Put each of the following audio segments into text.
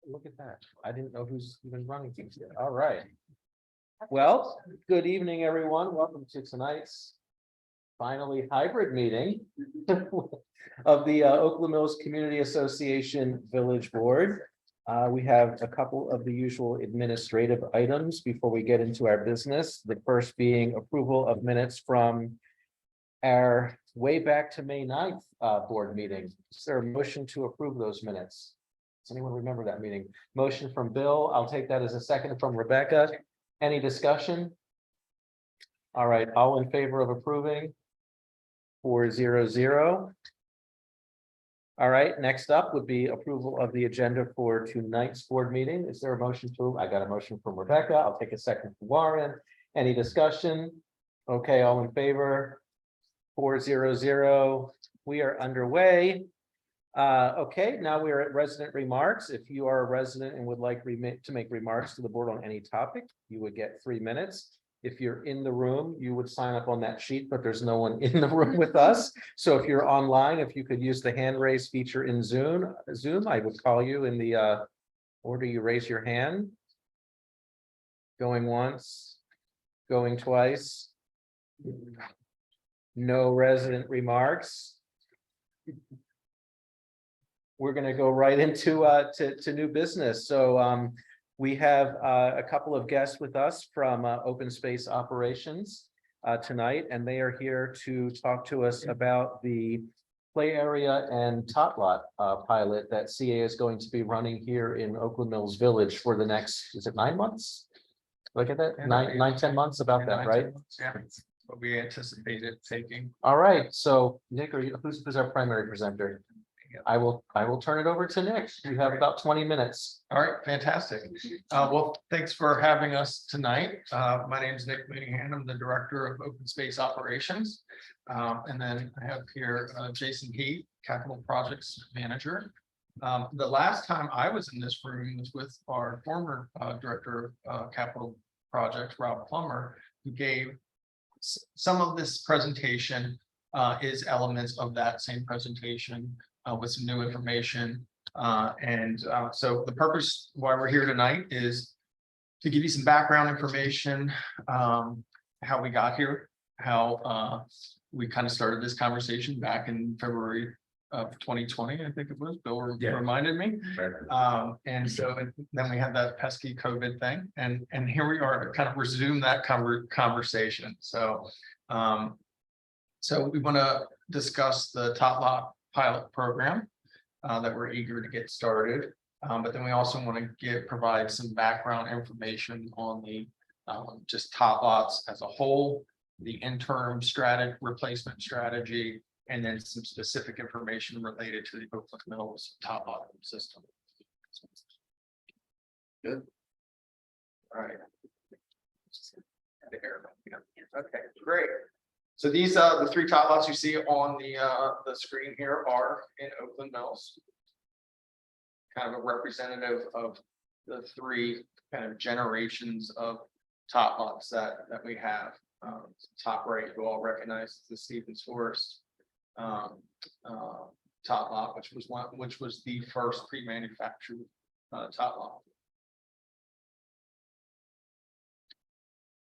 Look at that. I didn't know who's even running things yet. All right. Well, good evening, everyone. Welcome to tonight's finally hybrid meeting of the Oakland Mills Community Association Village Board. We have a couple of the usual administrative items before we get into our business. The first being approval of minutes from our way back to May 9th board meeting. Is there a motion to approve those minutes? Does anyone remember that meeting? Motion from Bill. I'll take that as a second from Rebecca. Any discussion? All right, all in favor of approving? 4-0-0. All right, next up would be approval of the agenda for tonight's board meeting. Is there a motion to? I got a motion from Rebecca. I'll take a second from Warren. Any discussion? Okay, all in favor? 4-0-0. We are underway. Okay, now we are at resident remarks. If you are a resident and would like to make remarks to the board on any topic, you would get 3 minutes. If you're in the room, you would sign up on that sheet, but there's no one in the room with us. So if you're online, if you could use the hand raise feature in Zoom, I would call you in the order you raise your hand. Going once, going twice. No resident remarks. We're going to go right into to new business. So we have a couple of guests with us from Open Space Operations tonight, and they are here to talk to us about the play area and tot lot pilot that CA is going to be running here in Oakland Mills Village for the next, is it 9 months? Look at that, nine, 10 months, about that, right? Yeah, what we anticipated taking. All right, so Nick, who's our primary presenter? I will turn it over to Nick. You have about 20 minutes. All right, fantastic. Well, thanks for having us tonight. My name is Nick Mooneyhan. I'm the Director of Open Space Operations. And then I have here Jason Heath, Capital Projects Manager. The last time I was in this room was with our former Director of Capital Projects, Rob Plummer, who gave some of this presentation is elements of that same presentation. With some new information. So the purpose why we're here tonight is to give you some background information, how we got here, how we kind of started this conversation back in February of 2020, I think it was. Bill reminded me. And so then we had that pesky COVID thing, and here we are to kind of resume that conversation. So we want to discuss the tot lot pilot program that we're eager to get started, but then we also want to provide some background information on the just tot lots as a whole, the interim replacement strategy, and then some specific information related to the Oakland Mills tot lot system. Good. All right. Okay, great. So these the 3 tot lots you see on the screen here are in Oakland Mills. Kind of a representative of the 3 kind of generations of tot lots that we have. Top right, you all recognize the Stevens Forest tot lot, which was the first pre-manufactured tot lot.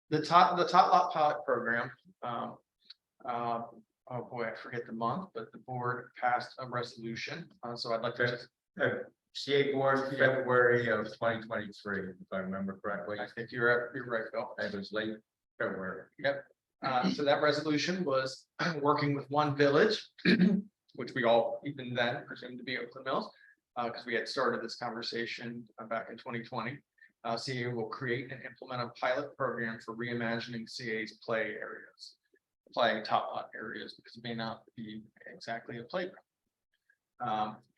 The tot lot pilot program. Oh boy, I forget the month, but the board passed a resolution. So I'd like to just CA board February of 2023, if I remember correctly. I think you're right, Bill. It was late February. Yep. So that resolution was working with one village, which we all even then presumed to be Oakland Mills, because we had started this conversation back in 2020. CA will create and implement a pilot program for reimagining CA's play areas. Playing tot lot areas, because it may not be exactly a playground.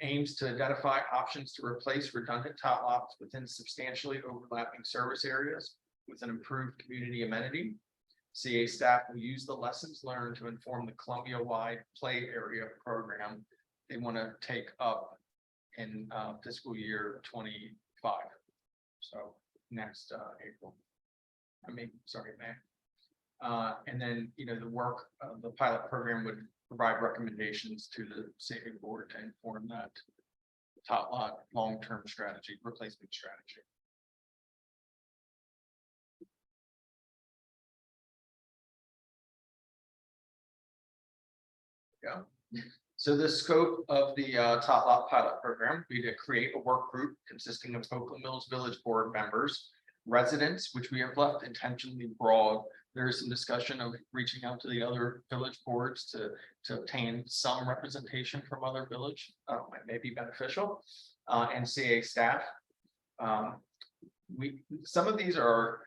Aims to identify options to replace redundant tot lots within substantially overlapping service areas with an improved community amenity. CA staff will use the lessons learned to inform the Columbia-wide play area program they want to take up in fiscal year 25. So next April. May. And then, the pilot program would provide recommendations to the CA board to inform that tot lot long-term strategy, replacement strategy. Yeah. So the scope of the tot lot pilot program would be to create a work group consisting of Oakland Mills Village Board members, residents, which we have left intentionally broad. There is some discussion of reaching out to the other village boards to obtain some representation from other village, it may be beneficial, and CA staff. Some of these are,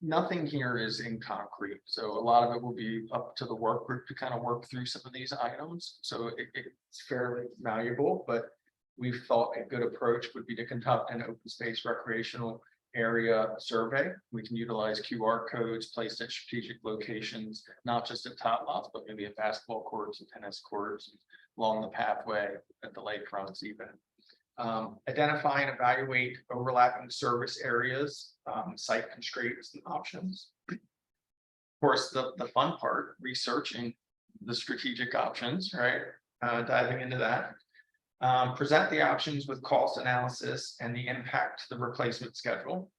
nothing here is in concrete, so a lot of it will be up to the work group to kind of work through some of these items. So it's fairly malleable, but we've thought a good approach would be to conduct an open space recreational area survey. We can utilize QR codes placed at strategic locations, not just at tot lots, but maybe at basketball courts and tennis courts, along the pathway, at the lakefronts even. Identify and evaluate overlapping service areas, site constraints and options. Of course, the fun part, researching the strategic options, right? Diving into that. Present the options with cost analysis and the impact to the replacement schedule.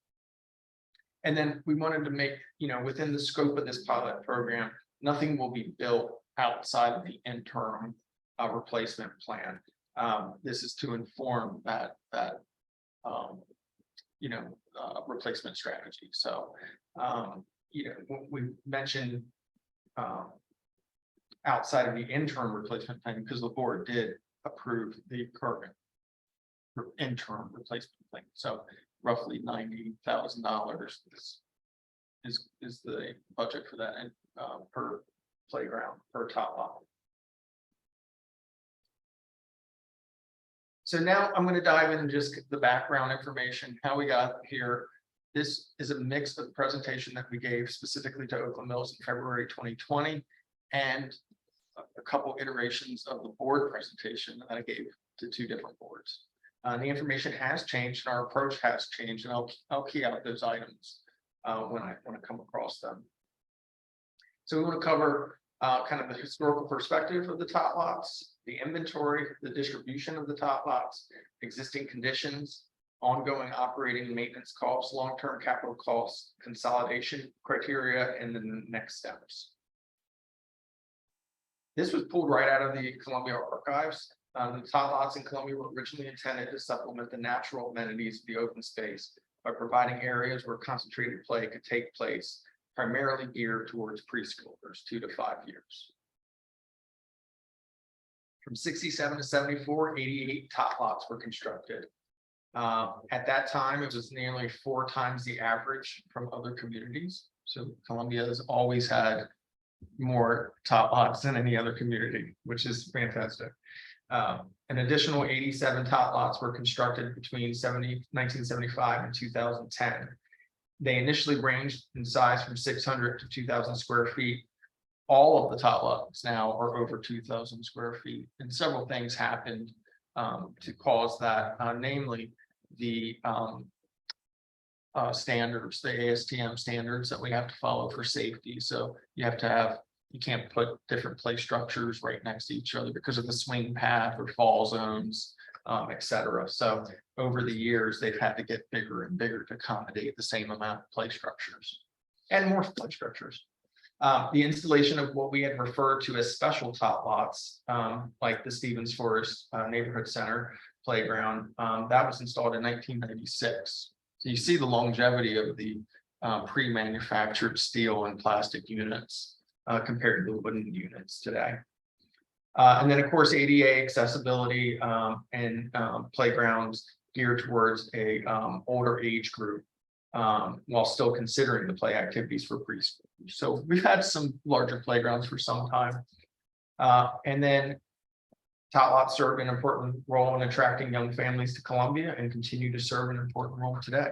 And then we wanted to make, within the scope of this pilot program, nothing will be built outside of the interim replacement plan. This is to inform that replacement strategy. So, we mentioned outside of the interim replacement plan because the board did approve the current interim replacement plan. So roughly $90,000 is the budget for that, and per playground, per tot lot. So now I'm going to dive into just the background information, how we got here. This is a mix of the presentation that we gave specifically to Oakland Mills in February 2020, and a couple iterations of the board presentation that I gave to two different boards. The information has changed and our approach has changed, and I'll key out those items when I come across them. So we want to cover kind of the historical perspective of the tot lots, the inventory, the distribution of the tot lots, existing conditions, ongoing operating and maintenance costs, long-term capital costs, consolidation criteria, and then the next steps. This was pulled right out of the Columbia archives. The tot lots in Columbia were originally intended to supplement the natural amenities of the open space by providing areas where concentrated play could take place, primarily geared towards preschoolers 2 to 5 years. From 67 to 74, 88 tot lots were constructed. At that time, it was nearly 4 times the average from other communities. So Columbia has always had more tot lots than any other community, which is fantastic. An additional 87 tot lots were constructed between 1975 and 2010. They initially ranged in size from 600 to 2,000 square feet. All of the tot lots now are over 2,000 square feet, and several things happened to cause that, namely the standards, the ASTM standards that we have to follow for safety. So you can't put different play structures right next to each other because of the swing path or fall zones, etc. So over the years, they've had to get bigger and bigger to accommodate the same amount of play structures and more play structures. The installation of what we had referred to as special tot lots, like the Stevens Forest Neighborhood Center playground, that was installed in 1996. So you see the longevity of the pre-manufactured steel and plastic units compared to the wooden units today. And then, of course, ADA accessibility and playgrounds geared towards a older age group, while still considering the play activities for preschool. So we've had some larger playgrounds for some time. And then tot lots serve an important role in attracting young families to Columbia and continue to serve an important role today.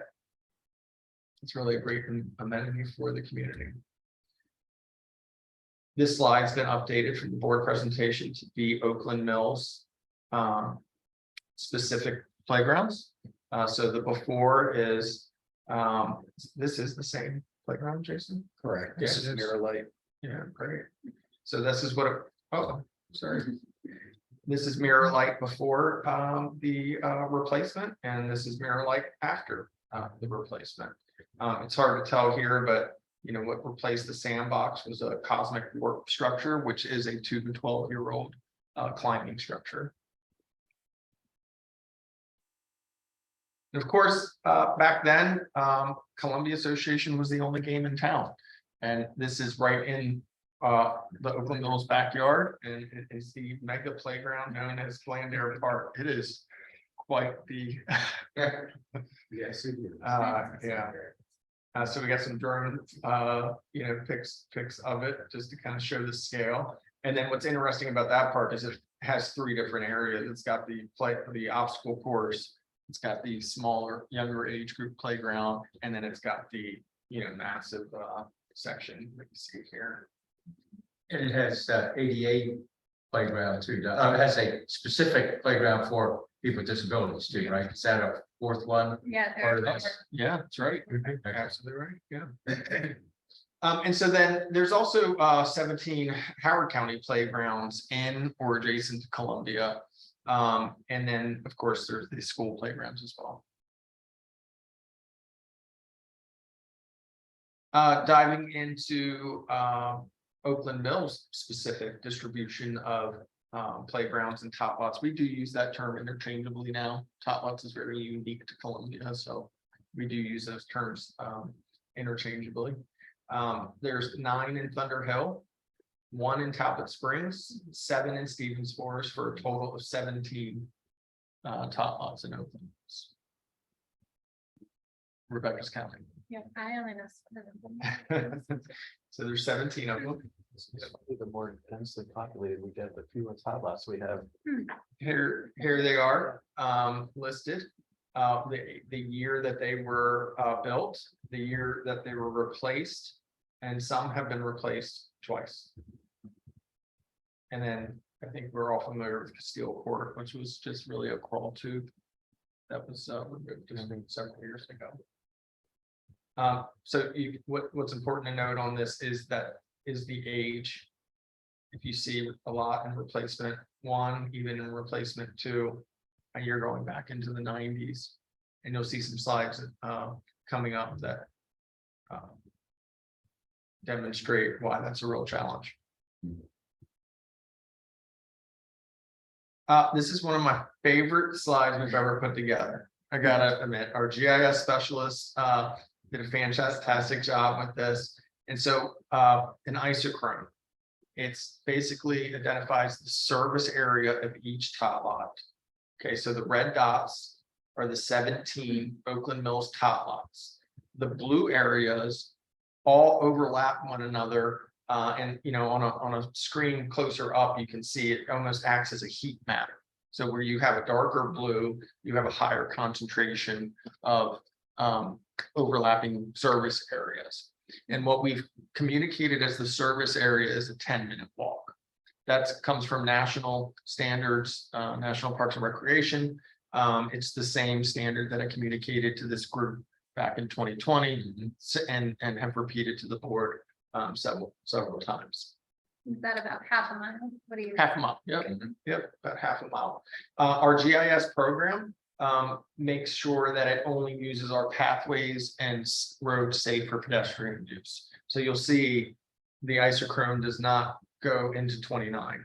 It's really a great amenity for the community. This slide's been updated from the board presentation to be Oakland Mills specific playgrounds. So the before is, this is the same playground, Jason? Correct. This is mirror light. Yeah, great. So this is what, sorry. This is mirror light before the replacement, and this is mirror light after the replacement. It's hard to tell here, but what replaced the sandbox was a cosmic warp structure, which is a 2 to 12-year-old climbing structure. And of course, back then, Columbia Association was the only game in town, and this is right in the Oakland Mills backyard, and it is the mega playground known as Blandare Park. It is quite the Yes. yeah. So we got some drone pics of it just to kind of show the scale. And then what's interesting about that park is it has 3 different areas. It's got the obstacle course, it's got the smaller, younger age group playground, and then it's got the massive section that you see here. And it has ADA playground too. It has a specific playground for people with disabilities too, right? Is that a 4th one? Yeah. Part of there- this? Yeah, that's right. Absolutely right. Yeah. And so then there's also 17 Howard County playgrounds in or adjacent to Columbia. And then, of course, there's the school playgrounds as well. Diving into Oakland Mills specific distribution of playgrounds and top lots. We do use that term interchangeably now. Top lots is very unique to Columbia, so we do use those terms interchangeably. There's 9 in Thunder Hill, 1 in Talbot Springs, 7 in Stevens Forest, for a total of 17 top lots in Oakland. Rebecca's counting. Yeah, I only know some of them. So there's 17 of them. The more densely populated we get, the fewer top lots we have. Here they are listed. The year that they were built, the year that they were replaced, and some have been replaced twice. And then I think we're all familiar with Castile Court, which was just really a crawl tube that was removed just several years ago. So what's important to note on this is the age. If you see a lot in replacement 1, even in replacement 2, and you're going back into the 90s, and you'll see some slides coming up that demonstrate why that's a real challenge. This is one of my favorite slides we've ever put together. I gotta admit, our GIS specialists did a fantastic job with this. And so an isochrone, it's basically identifies the service area of each top lot. Okay, so the red dots are the 17 Oakland Mills top lots. The blue areas all overlap one another. And on a screen closer up, you can see it almost acts as a heat map. So where you have a darker blue, you have a higher concentration of overlapping service areas. And what we've communicated as the service area is a 10-minute walk. That comes from national standards, National Parks and Recreation. It's the same standard that I communicated to this group back in 2020 and have repeated to the board several times. Is that about half a mile? What do you? Half a mile, yep, yep, about half a mile. Our GIS program makes sure that it only uses our pathways and roads safe for pedestrian use. So you'll see the isochrone does not go into 29.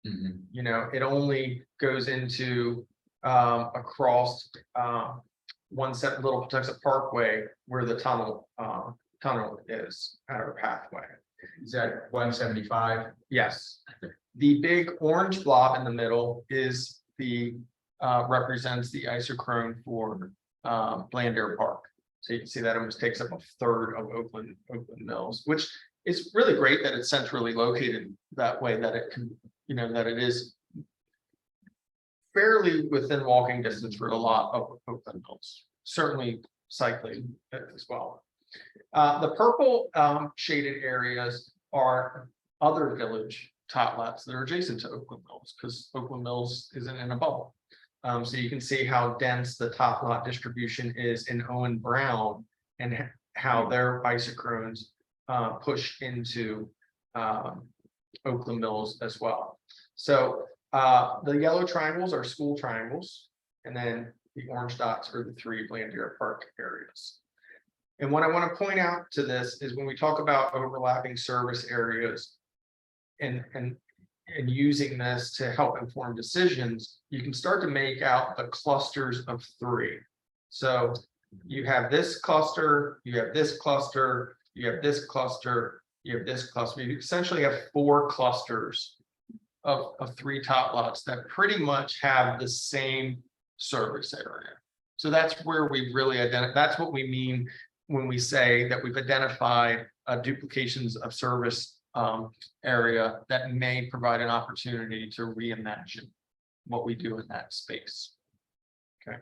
It only goes into across one set Little Patuxent Parkway where the tunnel is our pathway. Is that 175? Yes. The big orange blob in the middle is the represents the isochrone for Blandare Park. So you can see that almost takes up a third of Oakland Mills, which is really great that it's centrally located that way, that it can, that it is fairly within walking distance for a lot of Oakland Mills, certainly cycling as well. The purple shaded areas are other village top lots that are adjacent to Oakland Mills, because Oakland Mills isn't in a bubble. So you can see how dense the top lot distribution is in Owen Brown and how their isochrones push into Oakland Mills as well. So The yellow triangles are school triangles, and then the orange dots are the three Blandier Park areas. And what I want to point out to this is when we talk about overlapping service areas and using this to help inform decisions, you can start to make out the clusters of three. So you have this cluster, you have this cluster, you have this cluster, you have this cluster. You essentially have four clusters of three top lots that pretty much have the same service area. So that's where we really identify, that's what we mean when we say that we've identified duplications of service area that may provide an opportunity to reimagine what we do in that space. Okay.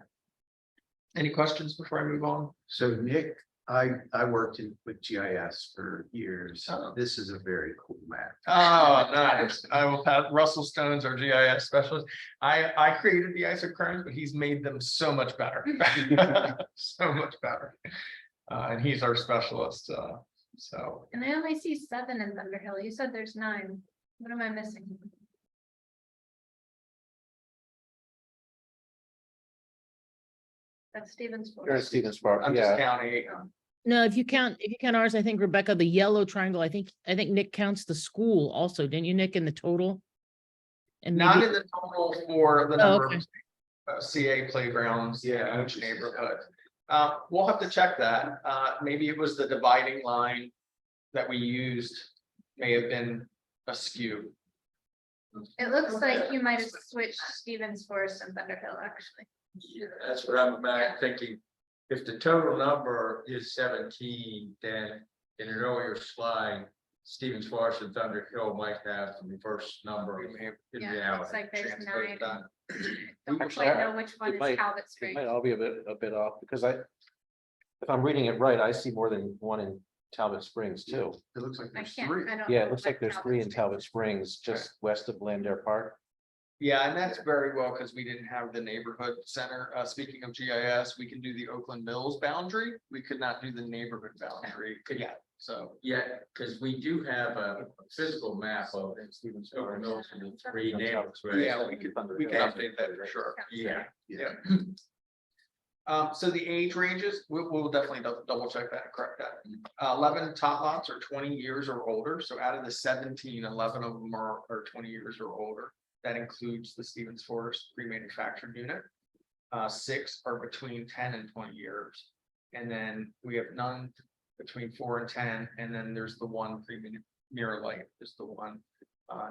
Any questions before I move on? So Nick, I worked with GIS for years. Oh. This is a very cool map. Oh, nice. I will have Russell Stone's our GIS specialist. I created the isochrones, but he's made them so much better. So much better. And he's our specialist. So And I only see 7 in Thunder Hill. You said there's 9. What am I missing? That's Stevens You're in Forest. Stevens Park, I'm just yeah. counting. No, if you count ours, I think Rebecca, the yellow triangle, I think Nick counts the school also, didn't you, Nick, in the total? And Not maybe, in the total for the Oh, number okay. of CA playgrounds Yeah, in each neighborhood. We'll have to check that. Maybe it was the dividing line that we used may have been askew. It looks like you might have switched Stevens Forest and Thunder Hill, actually. Yeah, that's what I'm thinking. If the total number is 17, then in an earlier slide, Stevens Forest and Thunder Hill might have the reverse number in Yeah, it looks reality. like there's Transposed 9. that. Don't Actually, quite I- know which one it is might- Talbot It Springs. might all be a bit off, because if I'm reading it right, I see more than one in Talbot Springs too. It looks like I there's can't, three. I don't. Yeah, know it looks what like there's 3 in Springs Talbot is. Springs, just west of Blandier Park. Yeah, and that's very well because we didn't have the neighborhood center. Speaking of GIS, we can do the Oakland Mills boundary. We could not do the neighborhood boundary yet. So Yeah, because we do have a physical map of Stevens Forest Mills and the three neighborhoods. right? yeah, we could update that for sure. Yeah, Yeah. So the age ranges, we'll definitely double check that and correct that. 11 tot lots are 20 years or older. So out of the 17, 11 of them are 20 years or older. That includes the Stevens Forest pre-manufactured unit. 6 are between 10 and 20 years. And then we have none between 4 and 10. And then there's the one Mirror Light is the one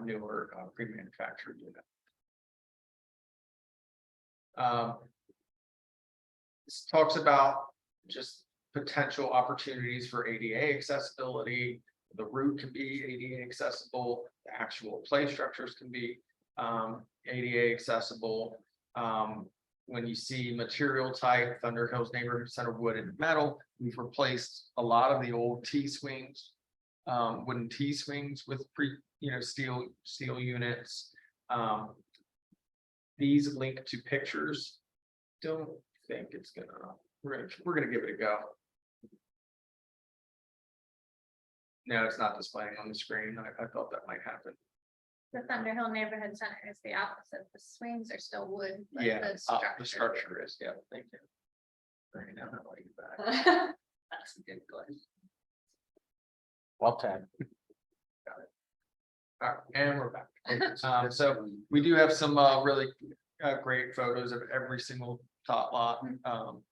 newer pre-manufactured unit. This talks about just potential opportunities for ADA accessibility. The route can be ADA accessible, the actual play structures can be ADA accessible. When you see material type, Thunder Hills Neighborhood Center wood and metal, we've replaced a lot of the old T-swings, wooden T-swings with steel units. These link to pictures. Don't think it's gonna, we're gonna give it a go. No, it's not displaying on the screen. I thought that might happen. The Thunder Hill Neighborhood Center is the opposite. The swings are still wood. but Yeah, the the structure. structure is, yeah, thank you. Very now, I like that. That's a good place. Well tagged. All right, and we're back. So we do have some really great photos of every single tot lot.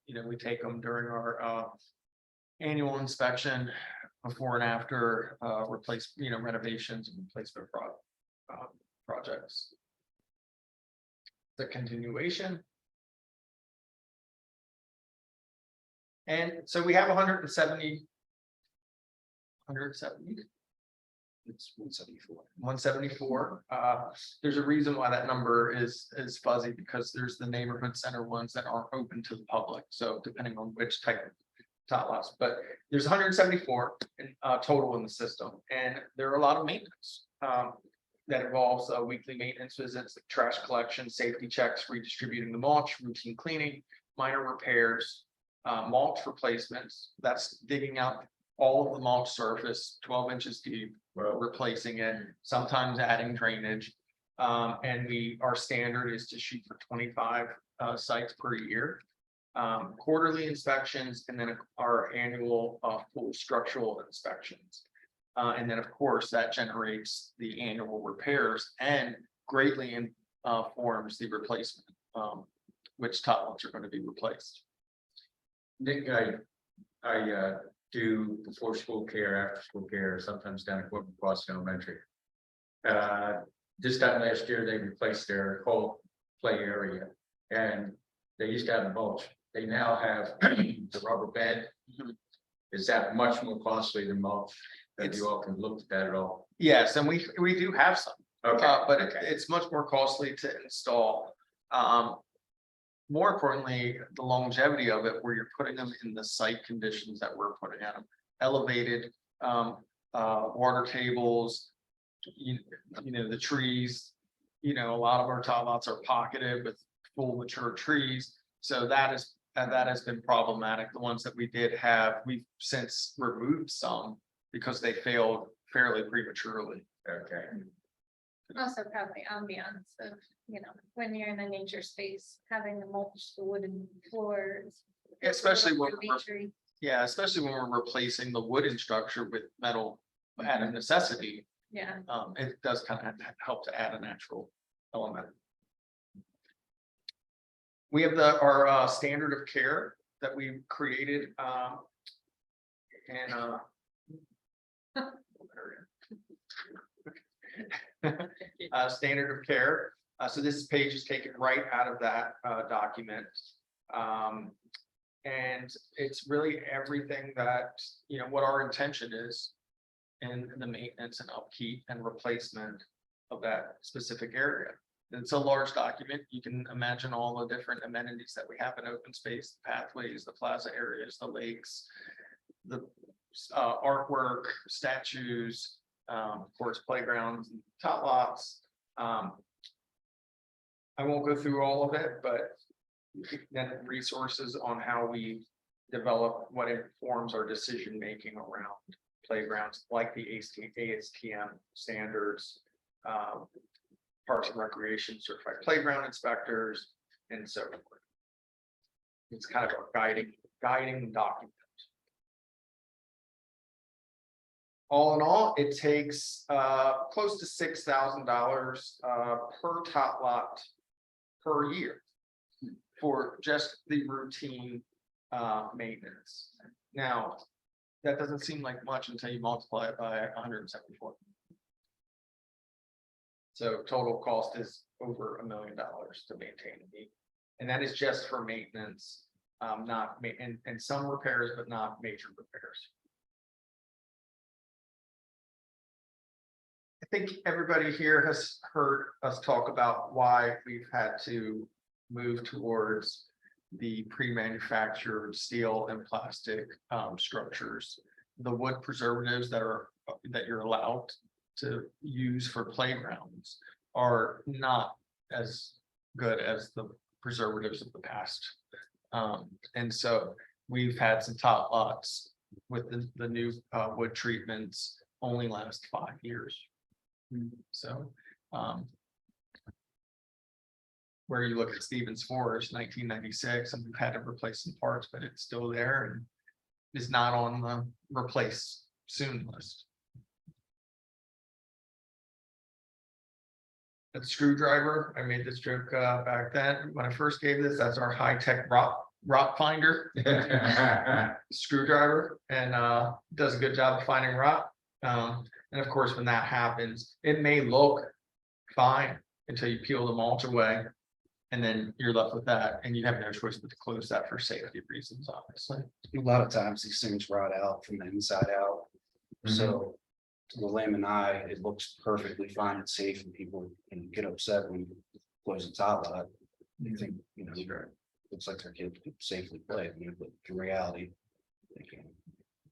We take them during our annual inspection, before and after renovations and replacement projects. The continuation. And so we have 170. It's 174. 174. There's a reason why that number is fuzzy, because there's the neighborhood center ones that aren't open to the public. So depending on which type of tot lots, but there's 174 in total in the system, and there are a lot of maintenance that involves weekly maintenance visits, trash collection, safety checks, redistributing the mulch, routine cleaning, minor repairs, mulch replacements. That's digging out all of the mulch surface 12 inches deep, replacing it, sometimes adding drainage. And our standard is to shoot for 25 sites per year. Quarterly inspections, and then our annual full structural inspections. And then, of course, that generates the annual repairs and greatly informs the replacement, which top lots are going to be replaced. Nick, I do before school care, after school care, sometimes down at Corporate Crossing Elementary. This time last year, they replaced their whole play area, and they used to have the mulch. They now have the rubber bed. Is that much more costly than mulch? Have you all can look at that at all? Yes, and we do have some. Okay, But okay. it's much more costly to install. More importantly, the longevity of it, where you're putting them in the site conditions that we're putting at them, elevated water tables. You know, the trees, a lot of our top lots are pocketed with full mature trees. So that has been problematic. The ones that we did have, we've since removed some because they failed fairly prematurely. Okay. Also probably ambiance of, when you're in a nature space, having the mulch, the wooden floors. Especially when Nature-y. Yeah, especially when we're replacing the wooden structure with metal out of necessity. Yeah, It does kind of help to add a natural element. We have our standard of care that we created. Standard of care. So this page is taken right out of that document. And it's really everything that, what our intention is in the maintenance and upkeep and replacement of that specific area. It's a large document. You can imagine all the different amenities that we have in open space, pathways, the plaza areas, the lakes, the artwork, statues, of course, playgrounds, tot lots. I won't go through all of it, but then resources on how we develop what informs our decision making around playgrounds, like the ASTM standards, Parks and Recreation certified playground inspectors, and so forth. It's kind of a guiding document. All in all, it takes close to $6,000 per tot lot per year for just the routine maintenance. Now, that doesn't seem like much until you multiply it by 174. So total cost is over $1 million to maintain it. And that is just for maintenance, and some repairs, but not major repairs. I think everybody here has heard us talk about why we've had to move towards the pre-manufactured steel and plastic structures. The wood preservatives that you're allowed to use for playgrounds are not as good as the preservatives of the past. And so we've had some top lots with the new wood treatments only last 5 years. So where you look at Stevens Forest, 1996, and we've had to replace some parts, but it's still there and is not on the replace soon list. The screwdriver, I made this joke back then when I first gave this. That's our high-tech rock finder screwdriver, and does a good job of finding rock. And of course, when that happens, it may look fine until you peel the mulch away, and then you're left with that, and you have no choice but to close that for safety reasons, obviously. A lot of times these things rot out from the inside out. So to the layman eye, it looks perfectly fine and safe, and people get upset when you close the top lot. You think, looks like their kid could safely play, but in reality, they can't.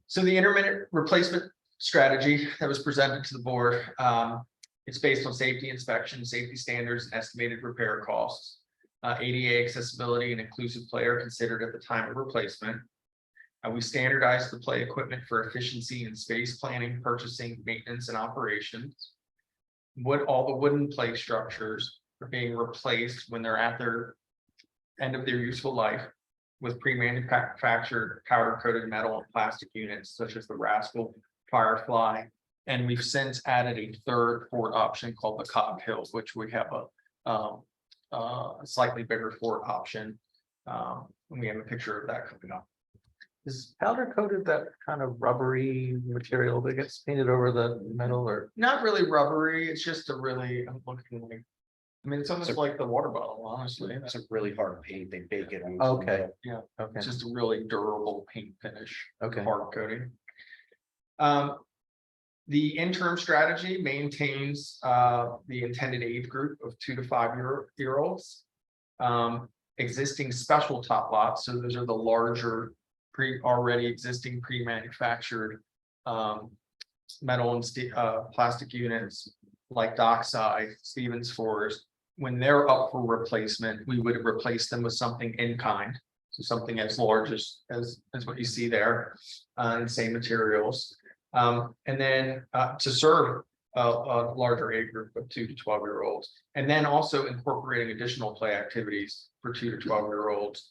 So the intermittent replacement strategy that was presented to the board, it's based on safety inspection, safety standards, and estimated repair costs. ADA accessibility and inclusive play are considered at the time of replacement. We standardize the play equipment for efficiency in space planning, purchasing, maintenance, and operations. all the wooden plate structures are being replaced when they're at their end of their useful life with pre-manufactured powder coated metal and plastic units such as the Rascal, Firefly. And we've since added a third fort option called the Cog Hill, which we have a slightly bigger fort option. And we have a picture of that coming up. Is powder coated that kind of rubbery material that gets painted over the metal or? Not really rubbery, it's just a really, I'm looking like, I mean, it's almost like the water bottle, honestly. It's a really hard paint. They bake it on. Okay. Yeah. Okay, It's just a really durable paint finish, okay. hard coating. The interim strategy maintains the intended age group of 2 to 5 year olds. Existing special top lots, so those are the larger already existing pre-manufactured metal and steel, plastic units like Dockside, Stevens Forest. When they're up for replacement, we would replace them with something in kind. So something as large as what you see there, and same materials. And then to serve a larger age group of 2 to 12 year olds, and then also incorporating additional play activities for 2 to 12 year olds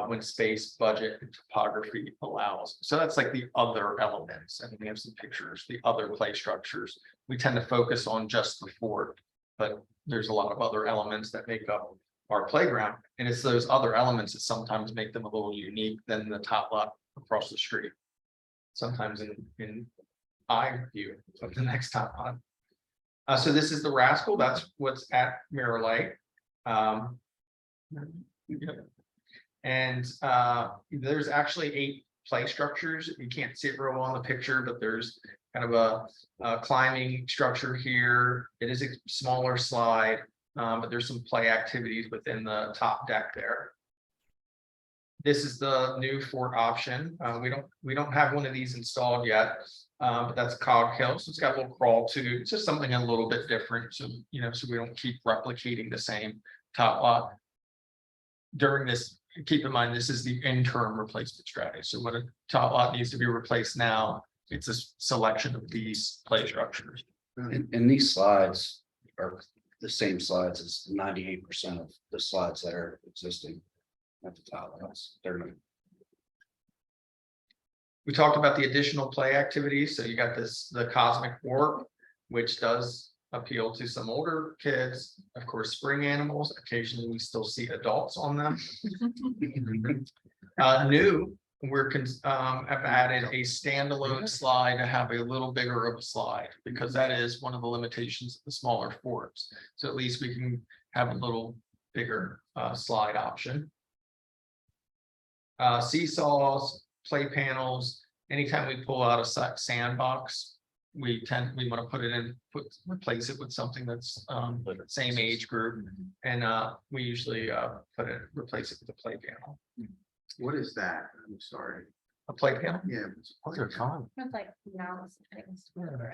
when space, budget, and topography allows. So that's like the other elements, and we have some pictures, the other play structures. We tend to focus on just the fort, but there's a lot of other elements that make up our playground, and it's those other elements that sometimes make them a little unique than the top lot across the street. Sometimes in eye view of the next top lot. So this is the Rascal, that's what's at Mirror Lake. And there's actually 8 play structures. You can't see it real well on the picture, but there's kind of a climbing structure here. It is a smaller slide, but there's some play activities within the top deck there. This is the new fort option. We don't have one of these installed yet, but that's Cog Hill. So it's got a little crawl too. It's just something a little bit different. So, so we don't keep replicating the same top lot. During this, keep in mind, this is the interim replacement strategy. So when a top lot needs to be replaced now, it's a selection of these play structures. And these slides are the same slides as 98% of the slides that are existing at the top. They're not. We talked about the additional play activities. So you got the Cosmic Warp, which does appeal to some older kids. Of course, spring animals. Occasionally we still see adults on them. New, have added a standalone slide to have a little bigger of a slide, because that is one of the limitations of the smaller forts. So at least we can have a little bigger slide option. Seesaws, play panels. Anytime we pull out a sandbox, we want to put it in, replace it with something that's same age group, and we usually replace it with a play panel. What is that? I'm sorry. A play panel? Yeah. They're fun. It's like mouse things.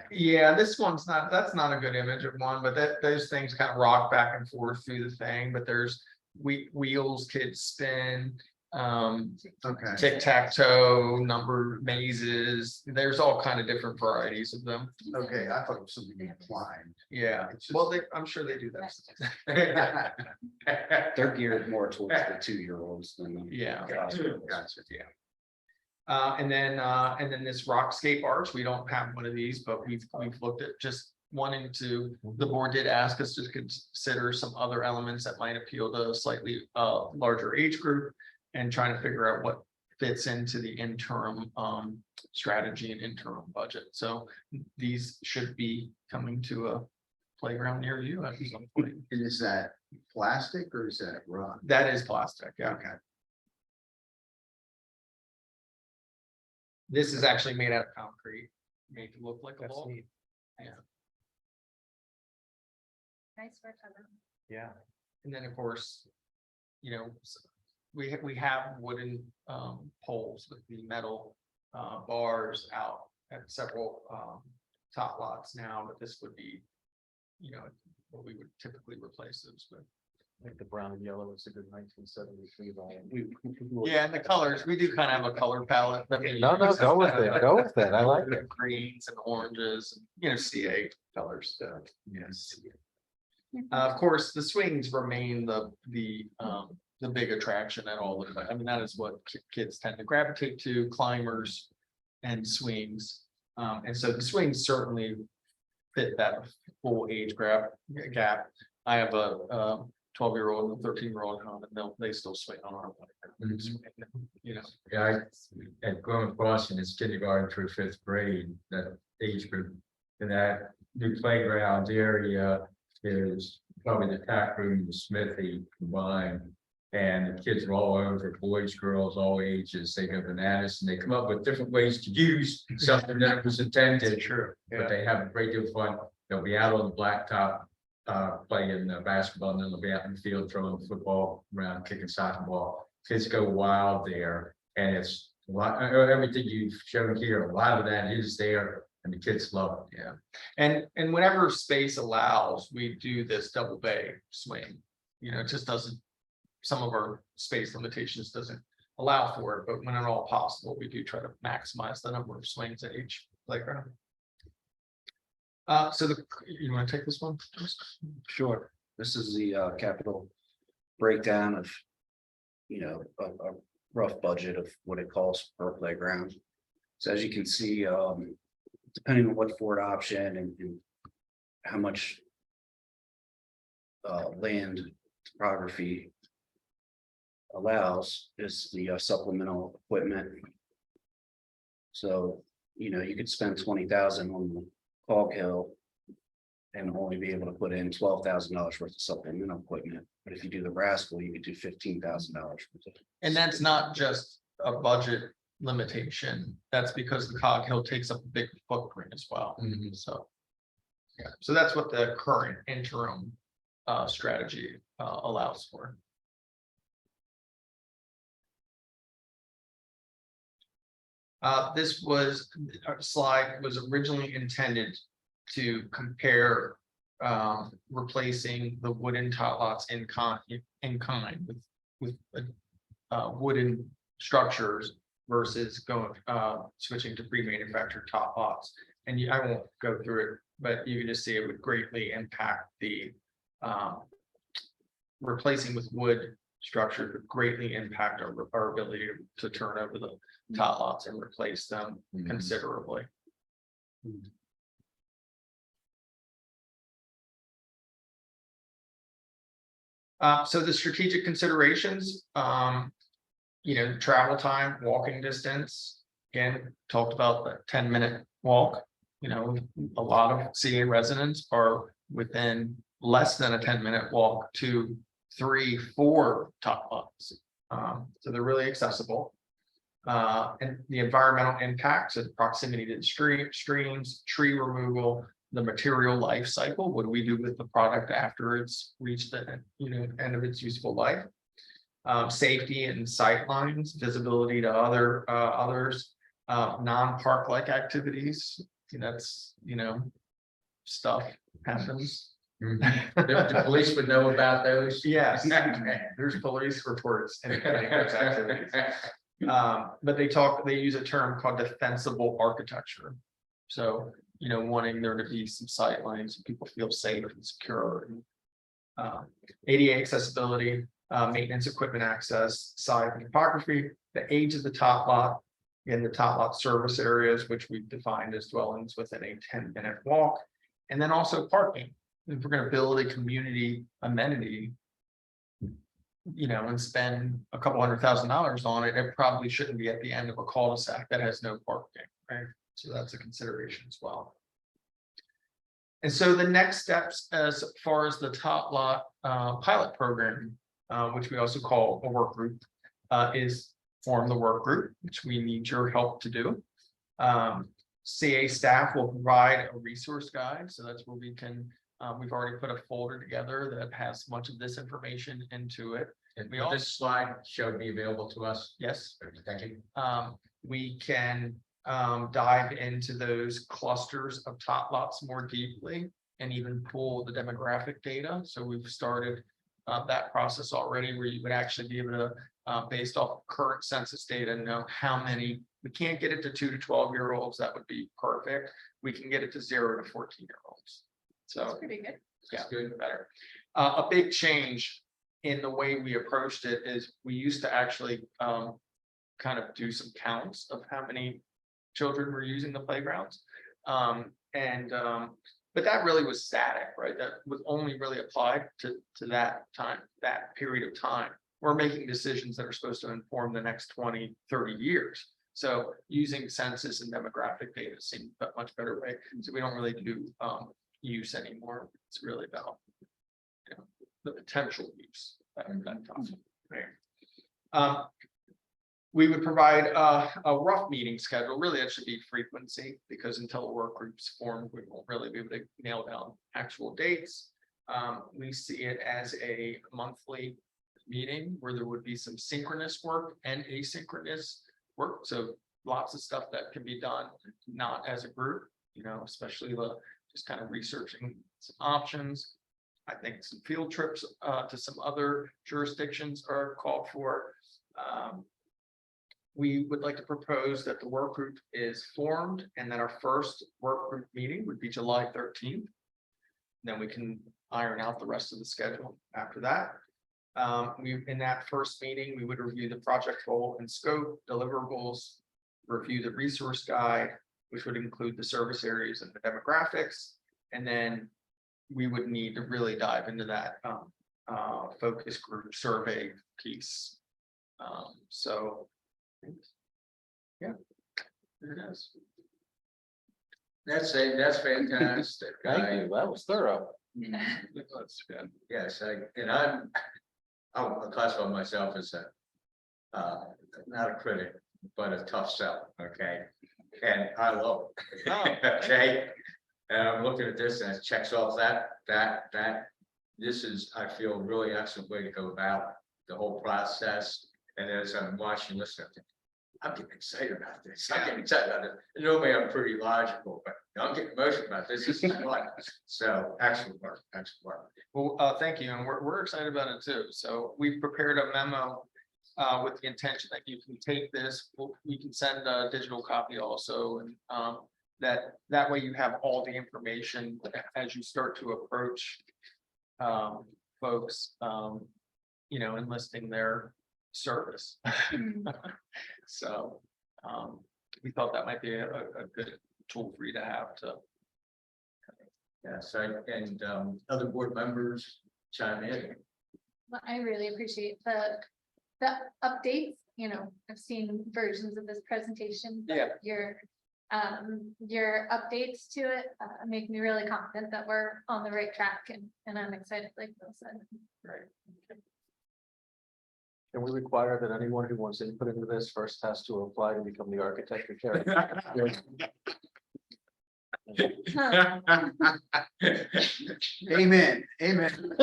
Yeah, that's not a good image of one, but those things kind of rock back and forth through the thing. But there's wheels kids spin, Okay. tic-tac-toe, number mazes. There's all kind of different varieties of them. Okay, I thought it was something you climbed. Yeah, It's well, just- I'm sure they do that. They're geared more towards the 2-year-olds than the. Yeah. Gotcha. And then this rockscape arch, we don't have one of these, but we've looked at just wanting to, the board did ask us to consider some other elements that might appeal to a slightly larger age group, and trying to figure out what fits into the interim strategy and interim budget. So these should be coming to a playground near you at some point. And is that plastic or is that rubber? That is plastic, yeah. Okay. This is actually made out of concrete, made to look like a That's ball. neat. Yeah, Nice work on them. Yeah. and then of course, we have wooden poles with the metal bars out at several top lots now, but this would be, what we would typically replace those with. I think the brown and yellow is a good 1973 line. Yeah, and the colors, we do kind of have a color palette. that we No, use. go with it, go with it, I like it. Greens and oranges, CA colors, yes. Of course, the swings remain the big attraction at all of them. I mean, that is what kids tend to gravitate to, climbers and swings. And so the swings certainly fit that full age gap. I have a 12-year-old and a 13-year-old home, and they still swing on our bike. Yeah, at Growing Crossing, it's kindergarten through 5th grade, that age group. And that new playground area is probably the tack room and the smithy combined. And the kids are all over, boys, girls, all ages, they go bananas, and they come up with different ways to use something that was intended. Sure. But they have a great deal of fun. They'll be out on the blacktop, playing basketball, and then they'll be out in the field throwing football around, kicking soccer ball. Kids go wild there, and it's a lot, everything you've shown here, a lot of that is there, and the kids love it. Yeah, and whenever space allows, we do this double bay swing. It just doesn't, some of our space limitations doesn't allow for it, but when at all possible, we do try to maximize the number of swings at each playground. So you want to take this one? Sure. This is the capital breakdown of, a rough budget of what it costs per playground. So as you can see, depending on what Ford option and how much land topography allows is the supplemental equipment. So, you could spend 20,000 on the Cog Hill and only be able to put in $12,000 worth of supplemental equipment. But if you do the Rascal, you could do $15,000. And that's not just a budget limitation. That's because the Cog Hill takes up a big footprint as well. So, yeah, so that's what the current interim strategy allows for. This slide was originally intended to compare replacing the wooden tot lots in kind with wooden structures versus switching to pre-manufactured tot lots. And I won't go through it, but you can just see it would greatly impact the replacing with wood structure would greatly impact our ability to turn over the tot lots and replace them considerably. So the strategic considerations, travel time, walking distance, again, talked about the 10-minute walk. A lot of CA residents are within less than a 10-minute walk to 3, 4 top lots. So they're really accessible. And the environmental impacts of proximity to the streams, tree removal, the material life cycle. What do we do with the product after it's reached the end of its useful life? Safety and sight lines, visibility to others, non-park like activities. That's stuff happens. The police would know about those. Yes, there's police reports and those activities. But they use a term called defensible architecture. So, wanting there to be some sight lines, so people feel safe and secure. ADA accessibility, maintenance equipment access, size and topography, the age of the top lot, and the top lot service areas, which we've defined as dwellings within a 10-minute walk, and then also parking. If we're going to build a community amenity, and spend a couple $100,000 on it, it probably shouldn't be at the end of a cul-de-sac that has no parking, right? So that's a consideration as well. And so the next steps as far as the top lot pilot program, which we also call a work group, is form the work group, which we need your help to do. CA staff will provide a resource guide. So that's where we can, we've already put a folder together that has much of this information into it. And this slide showed be available to us. Yes. Thank you. We can dive into those clusters of tot lots more deeply and even pull the demographic data. So we've started that process already, where you would actually be able to, based off current census data, know how many. We can't get it to 2 to 12-year-olds. That would be perfect. We can get it to 0 to 14-year-olds. That's So pretty good. yeah, good, better. A big change in the way we approached it is we used to actually kind of do some counts of how many children were using the playgrounds. But that really was static, right? That was only really applied to that time, that period of time. We're making decisions that are supposed to inform the next 20, 30 years. So using census and demographic data seemed a much better way. So we don't really do use anymore. It's really about, you know, the potential use that time. Right. We would provide a rough meeting schedule. Really, it should be frequency, because until a work group's formed, we won't really be able to nail down actual dates. We see it as a monthly meeting where there would be some synchronous work and asynchronous work. So lots of stuff that can be done not as a group, you know, especially just kind of researching some options. I think some field trips to some other jurisdictions are called for. We would like to propose that the work group is formed and that our first work group meeting would be July 13th. Then we can iron out the rest of the schedule after that. In that first meeting, we would review the project goal and scope, deliverables, review the resource guide, which would include the service areas and the demographics. And then we would need to really dive into that focus group survey piece. Yeah, there it is. That's fantastic. Thank you. That was thorough. That's good. Yes, I'll classify myself as not a critic, but a tough sell, okay? And I love it, Oh, okay? And I'm looking at this and it checks off that, this is, I feel, a really excellent way to go about the whole process. And as I'm watching, listening, I'm getting excited about this. I'm getting excited about it. Normally I'm pretty logical, but I'm getting emotional about this. This is fun. So excellent work, excellent work. Well, thank you, and we're excited about it too. So we've prepared a memo with the intention that you can take this. We can send a digital copy also, and that way you have all the information as you start to approach folks, you know, enlisting their service. So we thought that might be a good tool for you to have to. Yes, and other board members chime in. Well, I really appreciate the updates. You know, I've seen versions of this presentation. But Yeah. your updates to it make me really confident that we're on the right track, and I'm excited, like Bill said. Right. Can we require that anyone who wants input into this first has to apply to become the architect or character? Amen, amen.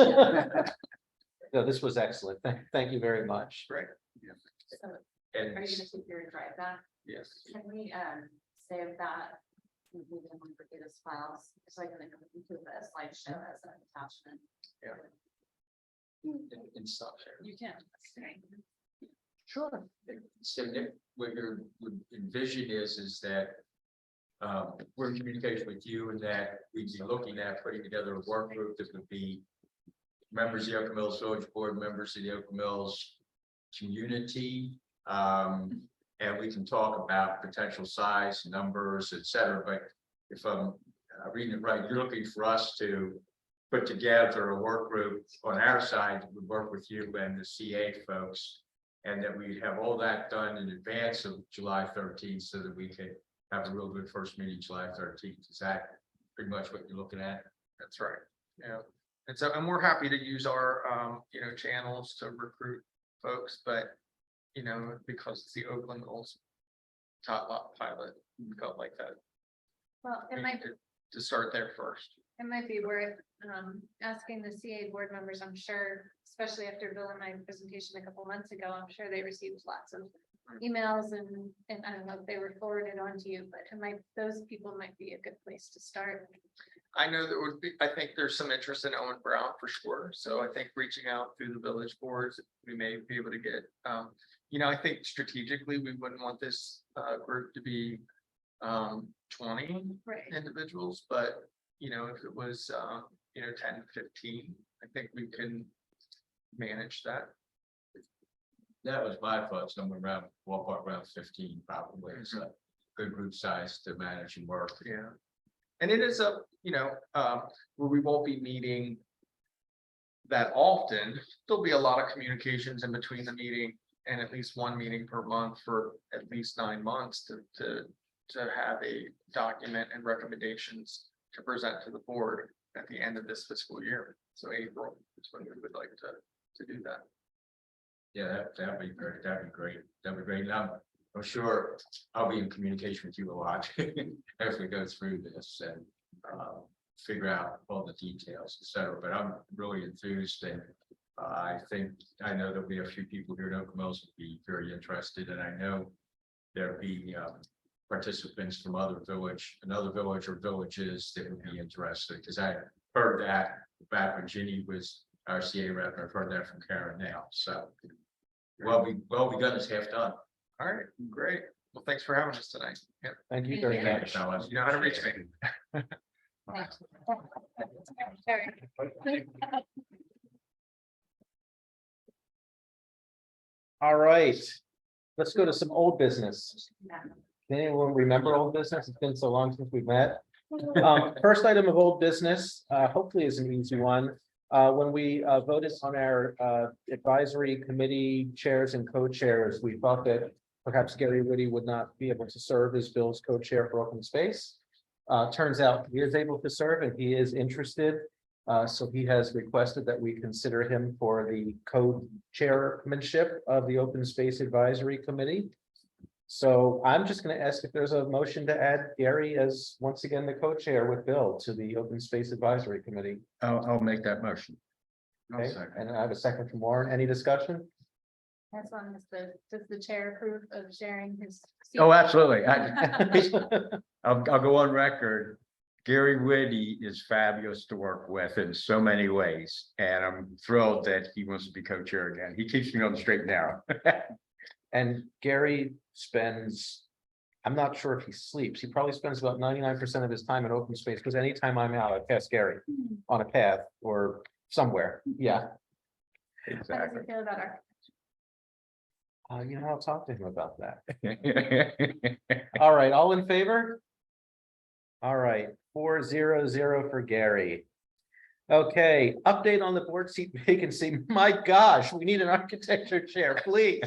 No, this was excellent. Thank you very much. Great. So And are you gonna keep your drive back? Yes. Can we save that? We can forget his files, so I can include the slideshow as an attachment. and stuff. You can. Sure. So Nick, what you would envision is that we're in communication with you, and that we'd be looking at putting together a work group that would be members of the Oak Mills Village Board, members of the Oak Mills community. And we can talk about potential size, numbers, et cetera. But if I'm reading it right, you're looking for us to put together a work group on our side that would work with you and the CA folks. And that we have all that done in advance of July 13th, so that we could have a real good first meeting July 13th. Is that pretty much what you're looking at? That's right. Yeah. And so, and we're happy to use our, you know, channels to recruit folks, but, you know, because it's the Oakland Mills top lot pilot, we felt like that. Well, we needed to start there first. it might be worth asking the CA board members. I'm sure, especially after Bill and my presentation a couple months ago, I'm sure they received lots of emails, and I don't know if they were forwarded on to you, but those people might be a good place to start. I know there would be, I think there's some interest in Owen Brown for sure, so I think reaching out through the village boards, we may be able to get, I think strategically, we wouldn't want this group to be 20 Right. individuals, but if it was 10, 15, I think we can manage that. That was my thought, somewhere around, ballpark around 15 probably is a good group size to manage and work. Yeah. And it is where we won't be meeting that often. There'll be a lot of communications in between the meeting and at least one meeting per month for at least 9 months to have a document and recommendations to present to the board at the end of this fiscal year. So April is when we would like to do that. Yeah, that'd be great. That'd be great. That'd be great. Now, I'm sure I'll be in communication with you a lot as we go through this and figure out all the details, et cetera. But I'm really enthused and I know there'll be a few people here in Oklahoma will be very interested, and I know there'll be participants from another village or villages that would be interested, because I heard that back when Ginny was our CA rep. I've heard that from Karen now. So well begun is half done. All right, great. Well, thanks for having us tonight. Yeah, Thank you very Thank you, much. fellas. you know how to reach me. All right, let's go to some old business. Anyone remember old business? It's been so long since we've met. First item of old business, hopefully is an easy one. When we voted on our advisory committee chairs and co-chairs, we thought that perhaps Gary Whitty would not be able to serve as Bill's co-chair for open space. Turns out he is able to serve and he is interested. So he has requested that we consider him for the co-chairmanship of the Open Space Advisory Committee. So I'm just going to ask if there's a motion to add Gary as once again the co-chair with Bill to the Open Space Advisory Committee. I'll make that motion. Okay, and I have a second from Warren. Any discussion? As long as does the chair approve of sharing his? seat? Oh, absolutely. I'll go on record. Gary Whitty is fabulous to work with in so many ways, and I'm thrilled that he wants to be co-chair again. He keeps me on the straight and narrow. And Gary spends, I'm not sure if he sleeps. He probably spends about 99% of his time in open space, because anytime I'm out, I pass Gary on a path or somewhere. Yeah. How does Exactly. it feel about our? I'll talk to him about that. All right, all in favor? All right, 4-0-0 for Gary. Okay, update on the board seat vacancy. My gosh, we need an architecture chair, please.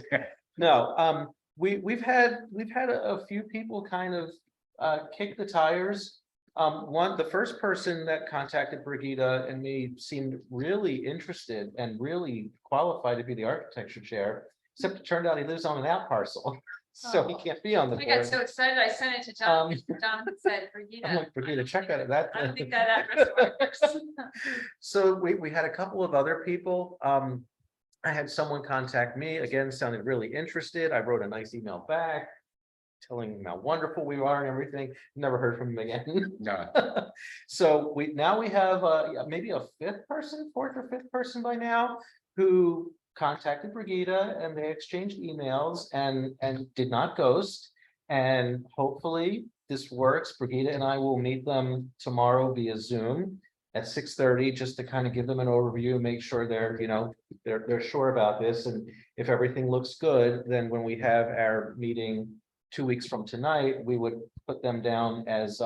No, we've had a few people kind of kick the tires. The first person that contacted Brigida and me seemed really interested and really qualified to be the architecture chair, except it turned out he lives on an out parcel. So he can't be on the I got board. so excited, I sent it to John. John said, Brigida. I'm like, Brigida, check out that. I don't think that address works. So we had a couple of other people. I had someone contact me, again, sounded really interested. I wrote a nice email back telling him how wonderful we are and everything. Never heard from him again. No, So we have maybe a fourth or fifth person by now, who contacted Brigida and they exchanged emails and did not ghost. And hopefully this works. Brigida and I will meet them tomorrow via Zoom at 6:30, just to kind of give them an overview, make sure they're sure about this. And if everything looks good, then when we have our meeting 2 weeks from tonight, we would put them down as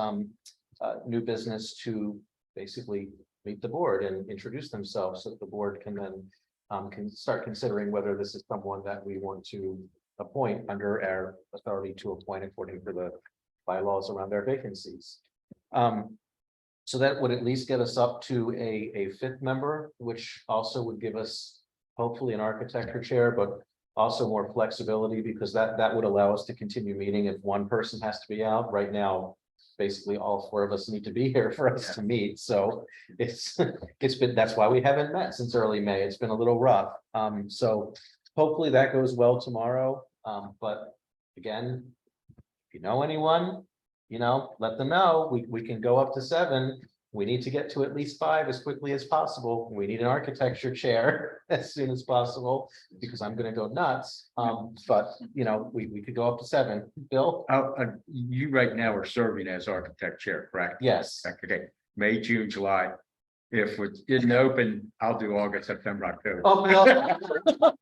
new business to basically meet the board and introduce themselves, so that the board can then can start considering whether this is someone that we want to appoint under our authority to appoint according to the bylaws around their vacancies. So that would at least get us up to a fifth member, which also would give us hopefully an architecture chair, but also more flexibility, because that would allow us to continue meeting if one person has to be out. Right now, basically all four of us need to be here for us to meet. So it's been, that's why we haven't met since early May. It's been a little rough. So hopefully that goes well tomorrow. But again, if you know anyone, let them know. We can go up to 7. We need to get to at least 5 as quickly as possible. We need an architecture chair as soon as possible, because I'm gonna go nuts. But you know, we could go up to 7. Bill? You right now are serving as architect chair, correct? Yes. Okay, May, June, July. If it isn't open, I'll do August, September, October. Oh, Bill.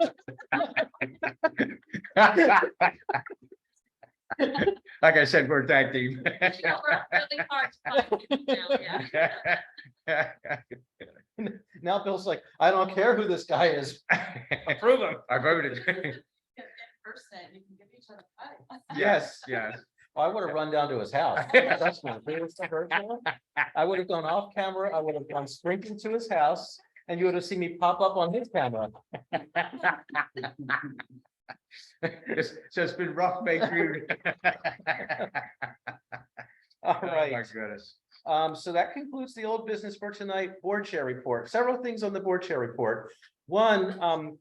Like I said, we're a tag team. You know, we're really hard to find people now, yeah. Now Bill's like, I don't care who this guy is. Approve him. I voted. In person, you can give each other advice. Yes. Yes. I would have run down to his house. That's my favorite stuff right there. I would have gone off camera. I would have gone sprinting to his house, and you would have seen me pop up on his camera. So it's been rough, May, June. All Oh, right. my goodness. So that concludes the old business for tonight. Board chair report. Several things on the board chair report. One,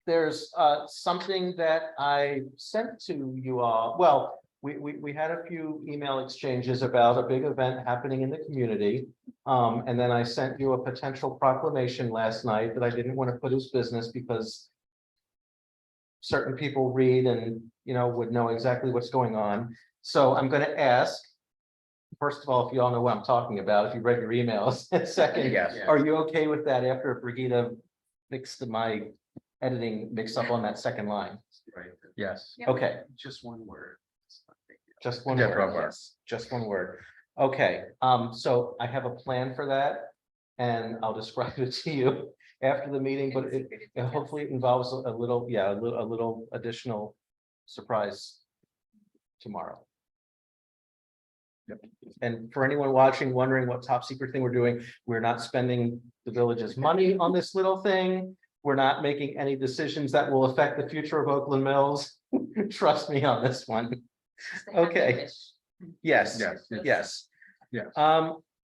there's something that I sent to you all. Well, we had a few email exchanges about a big event happening in the community. And then I sent you a potential proclamation last night that I didn't want to put as business because certain people read and, you know, would know exactly what's going on. So I'm going to ask, first of all, if you all know what I'm talking about, if you read your emails. Second, Yes. are you okay with that after Brigida fixed my editing mix up on that second line? Right, Yes. Yep. Okay, just one word. just one Yeah, word, one word. yes, just one word. Okay, so I have a plan for that. And I'll describe it to you after the meeting, but it hopefully it involves a little, yeah, a little additional surprise tomorrow. Yep. And for anyone watching, wondering what top secret thing we're doing, we're not spending the village's money on this little thing. We're not making any decisions that will affect the future of Oakland Mills. Trust me on this one. Okay. Yes, Yes. yes. Yes.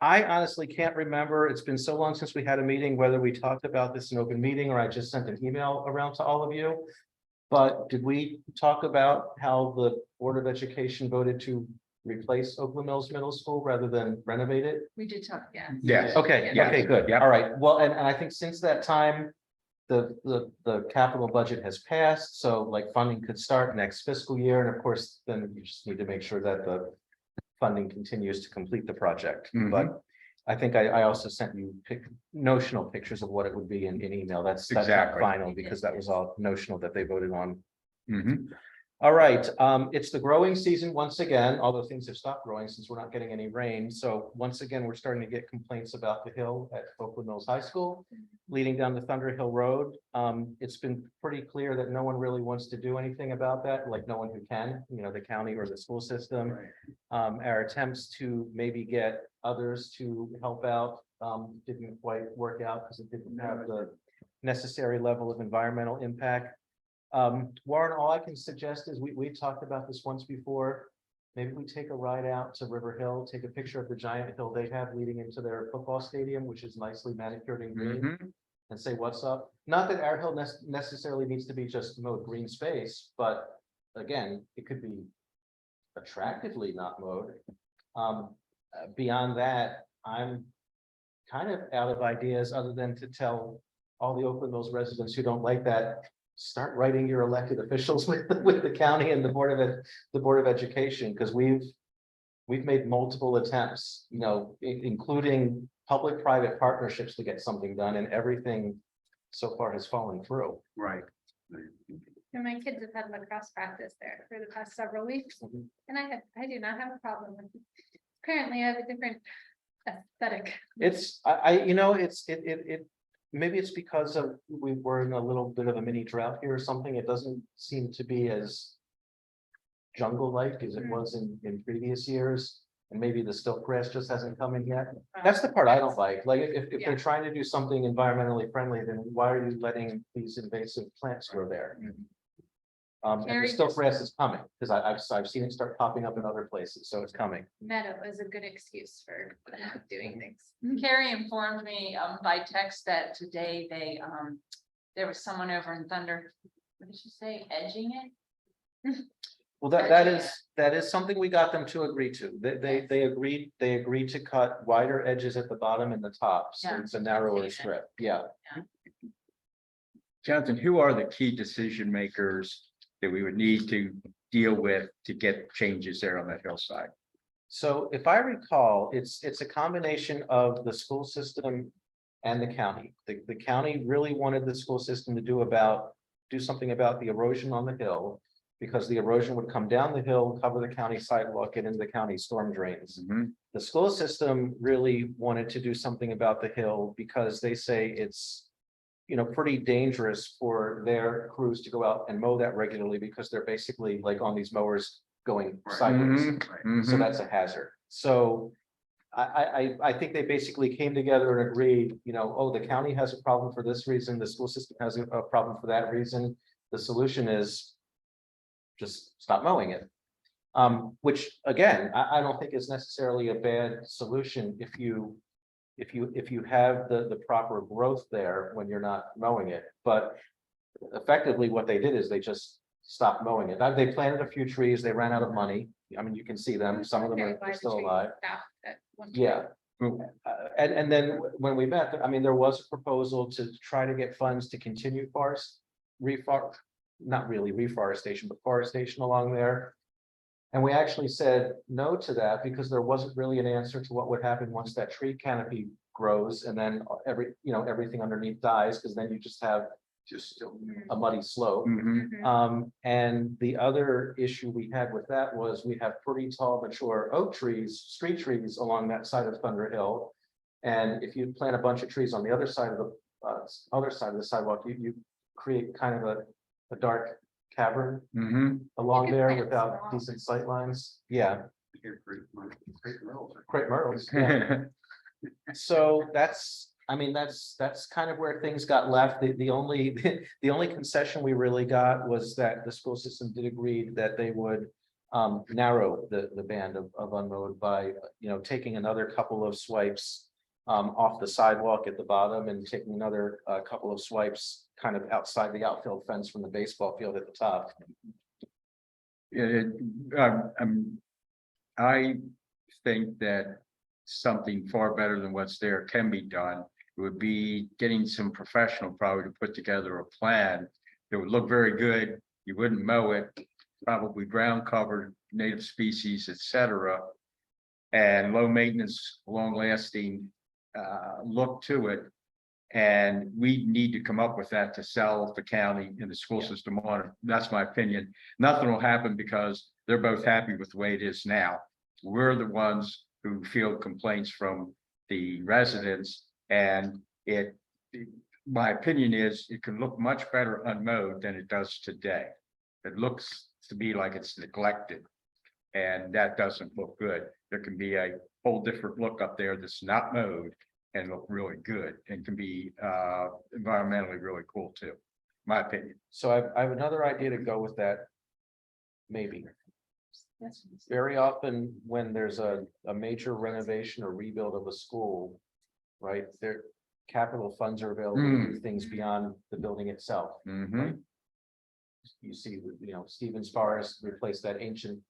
I honestly can't remember. It's been so long since we had a meeting, whether we talked about this in open meeting or I just sent an email around to all of you. But did we talk about how the Board of Education voted to replace Oakland Mills Middle School rather than renovate it? We did talk, yeah. Yes. Okay, Yeah. okay, good. Yep. All right. Well, and I think since that time, the capital budget has passed, so like funding could start next fiscal year. And of course, then you just need to make sure that the funding continues to complete the project. Mhm. But I think I also sent you notional pictures of what it would be in email. That's not Exactly. final because that was all notional that they voted on. Mhm. All right, it's the growing season once again, although things have stopped growing since we're not getting any rain. So once again, we're starting to get complaints about the hill at Oakland Mills High School, leading down to Thunder Hill Road. It's been pretty clear that no one really wants to do anything about that, like no one who can, you know, the county or the school system. Our attempts to maybe get others to help out didn't quite work out because it didn't have the necessary level of environmental impact. Warren, all I can suggest is we talked about this once before. Maybe we take a ride out to River Hill, take a picture of the giant hill they have leading into their football stadium, which is nicely manicured and green, Mhm. and say, what's up? Not that our hill necessarily needs to be just mowed green space, but again, it could be attractively not mowed. Beyond that, I'm kind of out of ideas other than to tell all the Oakland Mills residents who don't like that, start writing your elected officials with the county and the Board of Education, because we've made multiple attempts, you know, including public-private partnerships to get something done, and everything so far has fallen through. Right. And my kids have had lacrosse practice there for the past several weeks, Mhm. and I do not have a problem with it. Apparently, I have a different aesthetic. It's, you know, it, maybe it's because of, we were in a little bit of a mini drought here or something. It doesn't seem to be as jungle-like as it was in previous years. And maybe the stilt grass just hasn't come in yet. That's the part I don't like. Like, if they're trying to do something environmentally friendly, then why are you letting these invasive plants grow there? And the Carrie stilt just- grass is coming, because I've seen it start popping up in other places, so it's coming. Meadow is a good excuse for doing things. Carrie informed me by text that today there was someone over in Thunder, what did she say, edging it? Well, that is something we got them to agree to. They agreed to cut wider edges at the bottom and the top. So Yeah. it's a narrower strip. Yeah. Jonathan, who are the key decision makers that we would need to deal with to get changes there on that hillside? So if I recall, it's a combination of the school system and the county. The county really wanted the school system to do something about the erosion on the hill. Because the erosion would come down the hill, cover the county sidewalk and into the county storm drains. Mhm. The school system really wanted to do something about the hill because they say it's, pretty dangerous for their crews to go out and mow that regularly because they're basically like on these mowers going sideways. Mhm, So mhm. that's a hazard. So I think they basically came together and agreed, oh, the county has a problem for this reason, the school system has a problem for that reason. The solution is just stop mowing it. Which again, I don't think is necessarily a bad solution if you have the proper growth there when you're not mowing it. But effectively what they did is they just stopped mowing it. They planted a few trees, they ran out of money. I mean, you can see them, some of them are still alive. Yeah. And then when we met, I mean, there was a proposal to try to get funds to continue not really reforestation, but forestation along there. And we actually said no to that because there wasn't really an answer to what would happen once that tree canopy grows and then everything underneath dies, because then you just have a muddy slope. Mhm. And the other issue we had with that was we have pretty tall, mature oak trees, street trees along that side of Thunder Hill. And if you plant a bunch of trees on the other side of the sidewalk, you create kind of a dark cavern Mhm. along could there plant without small. decent sight lines. Yeah, crepe myrtles. Yeah. Mhm. So I mean, that's kind of where things got left. The only, the only concession we really got was that the school system did agree that they would narrow the band of unmowed by, taking another couple of swipes off the sidewalk at the bottom and taking another couple of swipes kind of outside the outfield fence from the baseball field at the top. I think that something far better than what's there can be done. It would be getting some professional probably to put together a plan that would look very good. You wouldn't mow it, probably ground covered, native species, etc. And low maintenance, long lasting look to it. And we need to come up with that to sell the county and the school Yeah. system on it. That's my opinion. Nothing will happen because they're both happy with the way it is now. We're the ones who feel complaints from the residents, and my opinion is it can look much better unmowed than it does today. It looks to me like it's neglected. And that doesn't look good. There can be a whole different look up there that's not mowed and look really good and can be environmentally really cool too, my opinion. So I have another idea to go with that. Maybe. Very often when there's a major renovation or rebuild of a school, right, there, capital funds are available to do things beyond the building itself. Mhm. You see, Stevens Forest replaced that ancient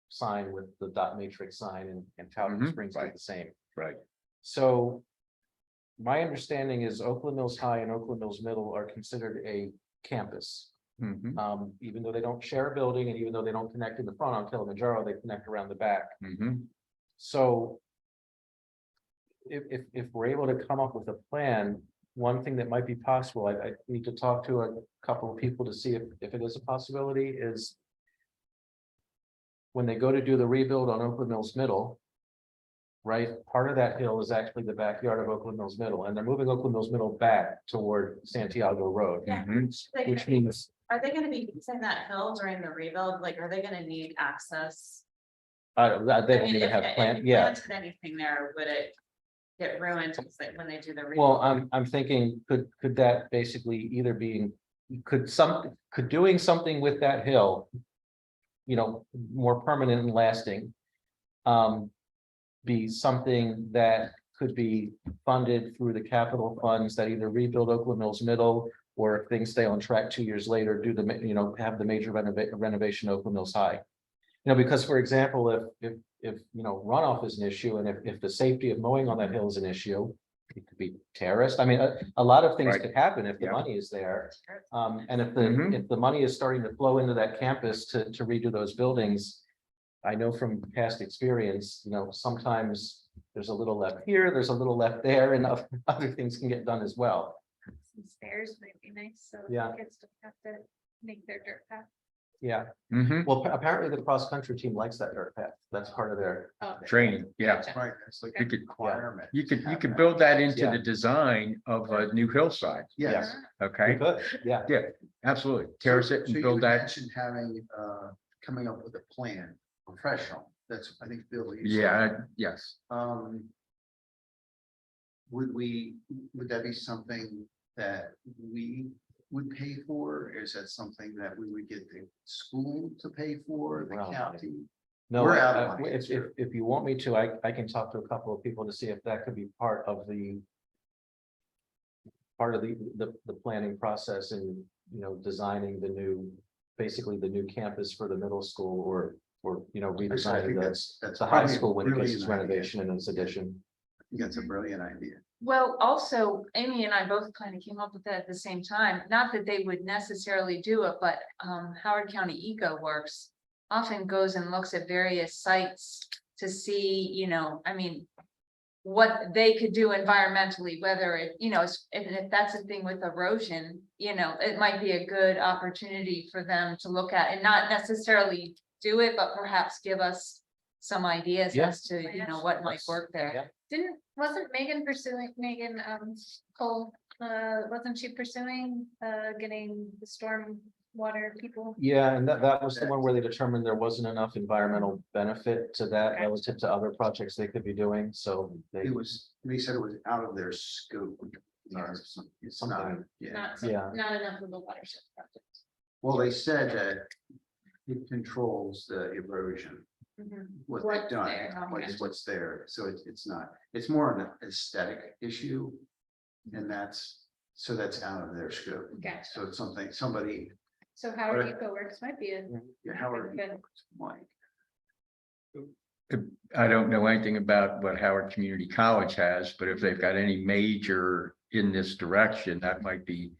sign with the dot matrix sign, and Talcott Springs did Right. the same. Right. So my understanding is Oakland Mills High and Oakland Mills Middle are considered a campus. Mhm. Even though they don't share a building and even though they don't connect in the front on Kilimanjaro, they connect around the back. Mhm. So if we're able to come up with a plan, one thing that might be possible, I need to talk to a couple of people to see if it is a possibility, is when they go to do the rebuild on Oakland Mills Middle, right, part of that hill is actually the backyard of Oakland Mills Middle, and they're moving Oakland Mills Middle back toward Santiago Road, Yeah. Mhm. which means, Are they gonna be using that hill during the rebuild? Like, are they gonna need access? they I don't mean, even if- have if plan, you yeah. planted anything there, would it get ruined when they do the? Well, rebuild? I'm thinking, could that basically either be, could doing something with that hill, more permanent and lasting, be something that could be funded through the capital funds that either rebuild Oakland Mills Middle, or if things stay on track 2 years later, have the major renovation Oakland Mills High. because for example, if, runoff is an issue and if the safety of mowing on that hill is an issue. It could be terrorist. I mean, a lot of things Right. could happen if the Yeah. money is there. And Mhm. if the money is starting to flow into that campus to redo those buildings. I know from past experience, sometimes there's a little left here, there's a little left there, and other things can get done as well. Some stairs might be nice, so Yeah. kids don't have to make their dirt path. Yeah, Mhm. well, apparently the cross-country team likes that dirt path. That's part of their, Oh, Training, yeah. gotcha. Right, it's like You a could, requirement. you could build that into Yeah. the design of a new hillside, Yes. we okay? could, yeah. Yeah, absolutely. Terrace it So and you build that. mentioned having, coming up with a plan, professional, that's, I think, Billy. you said. Yeah, yes. Would that be something that we would pay for? Is that something that we would get the school to pay for, the Well, county? No, We're out of money, if you want me to, I can talk to a couple of people to see if that could be part of the. Part of the planning process and, designing the new, basically the new campus for the middle school or, I redesigning think the, that's the high probably a school when it gets its brilliant idea. renovation and its addition. I think that's a brilliant idea. Well, also, Amy and I both kind of came up with that at the same time, not that they would necessarily do it, but Howard County Eco Works often goes and looks at various sites to see, I mean, what they could do environmentally, whether it, if that's a thing with erosion, it might be a good opportunity for them to look at and not necessarily do it, but perhaps give us some ideas Yeah. as to, what might work there. Yeah. Wasn't Megan pursuing, Cole, wasn't she pursuing, getting the storm water people? Yeah, and that was the one where they determined there wasn't enough environmental benefit to that Gotcha. relative to other projects they could be doing, so they. They said it was out of their scope. Or it's not, Something. yeah. Not enough of a watershed project. Well, they said that it controls the erosion, Mhm. what What's they've done, there, okay. what's there. So it's not, it's more of an aesthetic issue. And that's out of their scope. Gotcha. So it's something, somebody, So Howard Right. Eco Works might be a. yeah, Howard, Good. Mike. I don't know anything about what Howard Community College has, but if they've got any major in this direction, that might be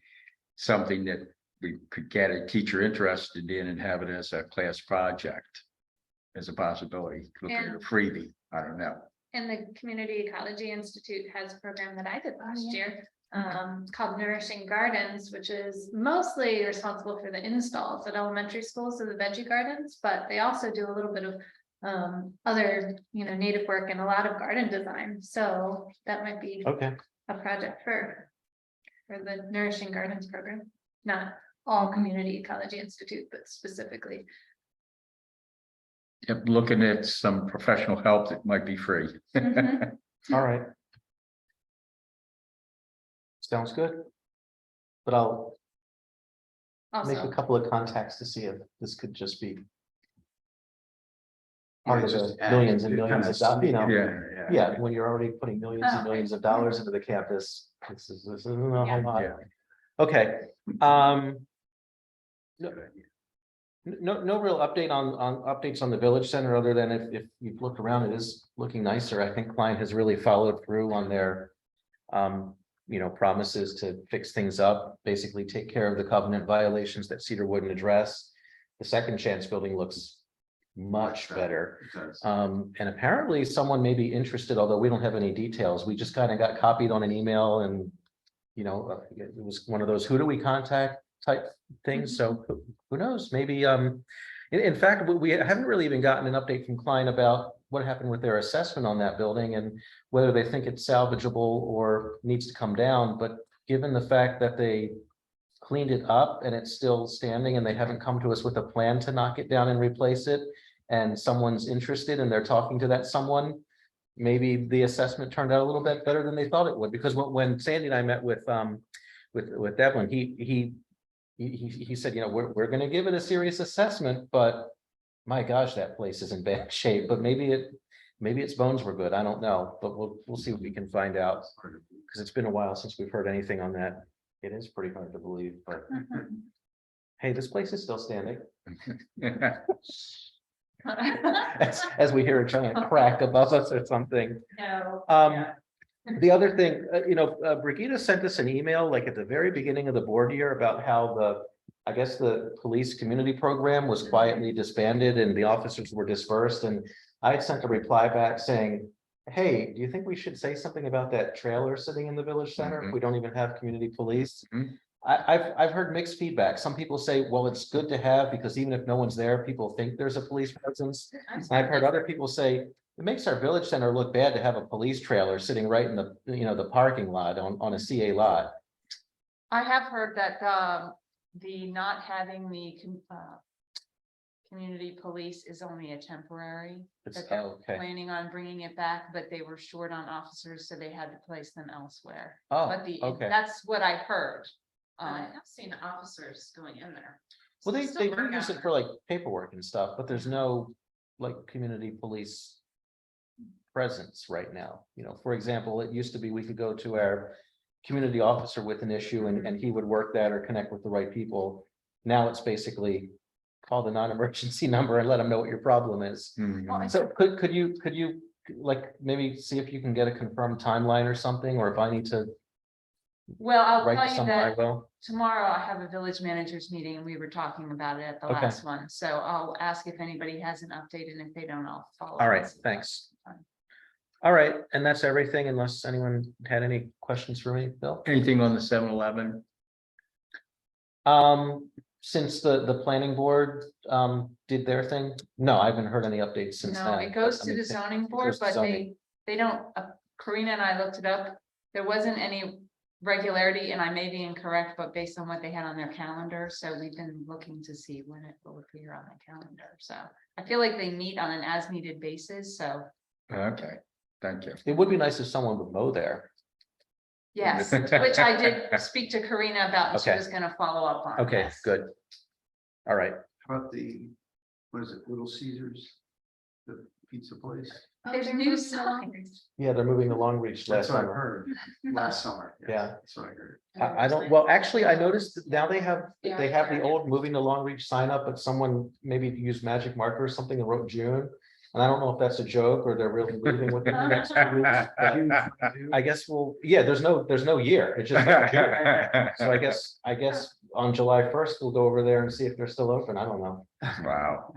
something that we could get a teacher interested in and have it as a class project. As a possibility, looking at a And- freebie, I don't know. And the Community Ecology Institute has a program that I did last yeah. year. Called Nourishing Gardens, which is mostly responsible for the installs at elementary schools of the veggie gardens, but they also do a little bit of. Other, native work and a lot of garden design, so that might be Okay, a project for. For the Nourishing Gardens program, not all Community Ecology Institute, but specifically. Yep, looking at some professional help that might be free. Mhm. all right. Sounds good. But I'll make a Also, couple of contacts to see if this could just be. Yeah, Part of just the add millions and to millions kinda of dollars, sneak in Yeah. there, Yeah, when you're already putting millions and Oh, millions of dollars into the campus, this isn't a Yeah. whole lot. Yeah. Okay, Good idea. no real update on updates on the village center, other than if you've looked around, it is looking nicer. I think Klein has really followed through on their. Promises to fix things up, basically take care of the covenant violations that Cedar wouldn't address. The Second Chance building looks much better. It does. And apparently someone may be interested, although we don't have any details. We just kind of got copied on an email and. It was one of those, who do we contact type things, so who knows, maybe, in fact, we haven't really even gotten an update from Klein about what happened with their assessment on that building and whether they think it's salvageable or needs to come down, but given the fact that they cleaned it up and it's still standing and they haven't come to us with a plan to knock it down and replace it, and someone's interested and they're talking to that someone, maybe the assessment turned out a little bit better than they thought it would, because when Sandy and I met with Devlin, he said, we're gonna give it a serious assessment, but my gosh, that place is in bad shape, but maybe its bones were good. I don't know, but we'll see what we can find out, because it's been a while since we've heard anything on that. It is pretty hard to believe, but Mhm. hey, this place is still standing. as we hear a giant crack above us or something. No. The other thing, Brigitte sent us an email like at the very beginning of the board year about how I guess the police community program was quietly disbanded and the officers were dispersed. And I had sent a reply back saying, hey, do you think we should say something about that trailer sitting in the village center? If we don't even have community police. Mhm. I've heard mixed feedback. Some people say, well, it's good to have because even if no one's there, people think there's a police presence. And I've heard other people say, it makes our village center look bad to have a police trailer sitting right in the parking lot on a CA lot. I have heard that the not having the community police is only a temporary. That they're Okay. planning on bringing it back, but they were short on officers, so they had to place them elsewhere. Oh, But okay. that's what I heard. I have seen officers going in there. Well, they Still do work use on it for like paperwork and stuff, but there's no like community police presence right now. For example, it used to be we could go to our community officer with an issue and he would work that or connect with the right people. Now it's basically call the non-emergency number and let them know what your problem is. Mhm. So could you like maybe see if you can get a confirmed timeline or something, or if I need to Well, I'll write tell to you someone, I that will. tomorrow I have a village managers meeting and we were talking about it at the Okay. last one. So I'll ask if anybody has an update, and if they don't, I'll follow. All up right, and see. thanks. All right, and that's everything unless anyone had any questions for me, Bill? Anything on the 7-Eleven? Since the planning board did their thing, no, I haven't heard any updates since No, then. it goes but, I to mean, the it zoning goes board, to but zoning. they don't, Karina and I looked it up. There wasn't any regularity, and I may be incorrect, but based on what they had on their calendar, so we've been looking to see when it will appear on the calendar. So I feel like they meet on an as needed basis, so Okay, thank you. It would be nice if someone would mow there. yes, which I did speak to Karina about, and she Okay. was gonna follow up on. Okay, yes. good. All right, How about what is it, Little Caesars? The pizza place? There's new signs. yeah, they're moving the Long Reach last That's what I summer. heard last summer. Yeah. That's what I heard. I don't, well, actually, I noticed that now they have Yeah, the yeah. old moving the Long Reach sign up, but someone maybe used magic marker or something and wrote June. And I don't know if that's a joke or they're really leaving within the next 2 weeks. but I guess, well, yeah, there's no year. It's just June. So I guess on July 1st, we'll go over there and see if they're still open. I don't know. Wow.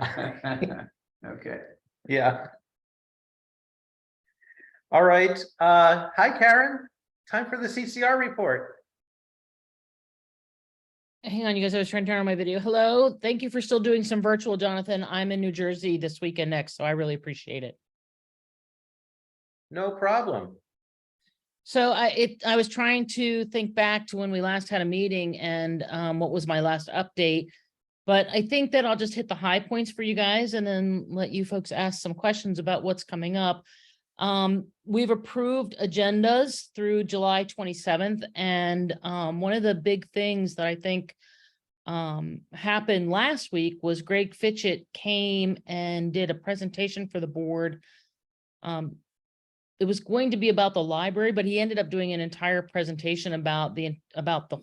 Okay. Yeah. All right. Hi, Karen. Time for the CCR report. Hang on, you guys, I was trying to turn on my video. Hello, thank you for still doing some virtual, Jonathan. I'm in New Jersey this weekend next, so I really appreciate it. No problem. So I was trying to think back to when we last had a meeting and what was my last update. But I think that I'll just hit the high points for you guys and then let you folks ask some questions about what's coming up. We've approved agendas through July 27th. And one of the big things that I think happened last week was Greg Fitchett came and did a presentation for the board. It was going to be about the library, but he ended up doing an entire presentation about the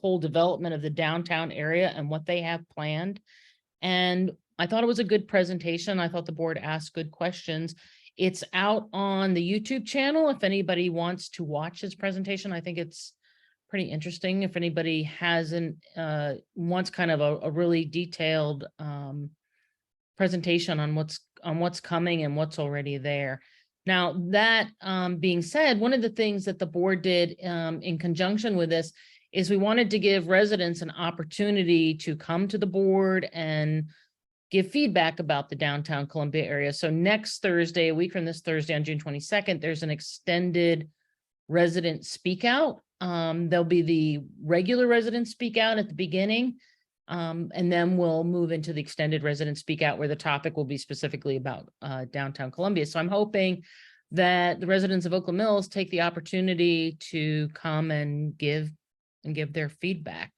whole development of the downtown area and what they have planned. And I thought it was a good presentation. I thought the board asked good questions. It's out on the YouTube channel. If anybody wants to watch his presentation, I think it's pretty interesting. If anybody hasn't, wants kind of a really detailed presentation on what's coming and what's already there. Now, that being said, one of the things that the board did in conjunction with this is we wanted to give residents an opportunity to come to the board and give feedback about the downtown Columbia area. So next Thursday, a week from this Thursday on June 22nd, there's an extended resident speak out. There'll be the regular resident speak out at the beginning. And then we'll move into the extended resident speak out where the topic will be specifically about downtown Columbia. So I'm hoping that the residents of Oakland Mills take the opportunity to come and give their feedback.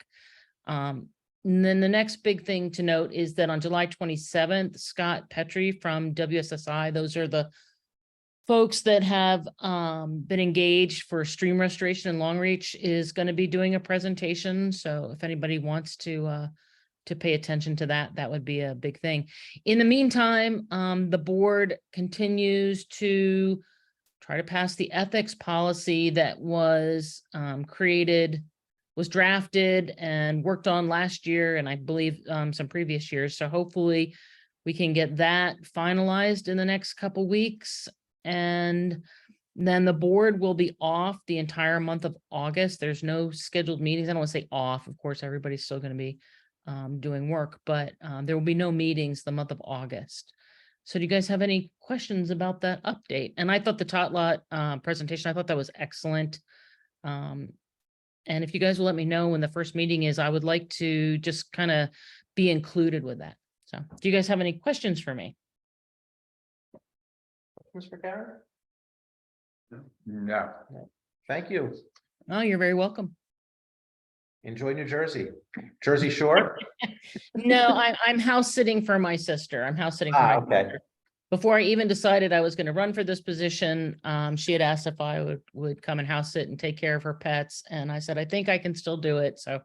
And then the next big thing to note is that on July 27th, Scott Petrie from WSSI, those are the folks that have been engaged for stream restoration in Long Reach, is going to be doing a presentation. So if anybody wants to to pay attention to that. That would be a big thing. In the meantime, the board continues to try to pass the ethics policy that was drafted and worked on last year, and I believe some previous years. So hopefully we can get that finalized in the next couple weeks. And then the board will be off the entire month of August. There's no scheduled meetings. I don't want to say off. Of course, everybody's still going to be doing work, but there will be no meetings the month of August. So do you guys have any questions about that update? And I thought the tot lot presentation, I thought that was excellent. And if you guys will let me know when the first meeting is, I would like to just kind of be included with that. So do you guys have any questions for me? Mr. Karen? No. Thank you. Oh, you're very welcome. Enjoy New Jersey. Jersey Shore? No, I'm house sitting for my sister. I'm house sitting for my Okay. sister. Before I even decided I was going to run for this position, she had asked if I would come and house sit and take care of her pets. And I said, I think I can still do it. So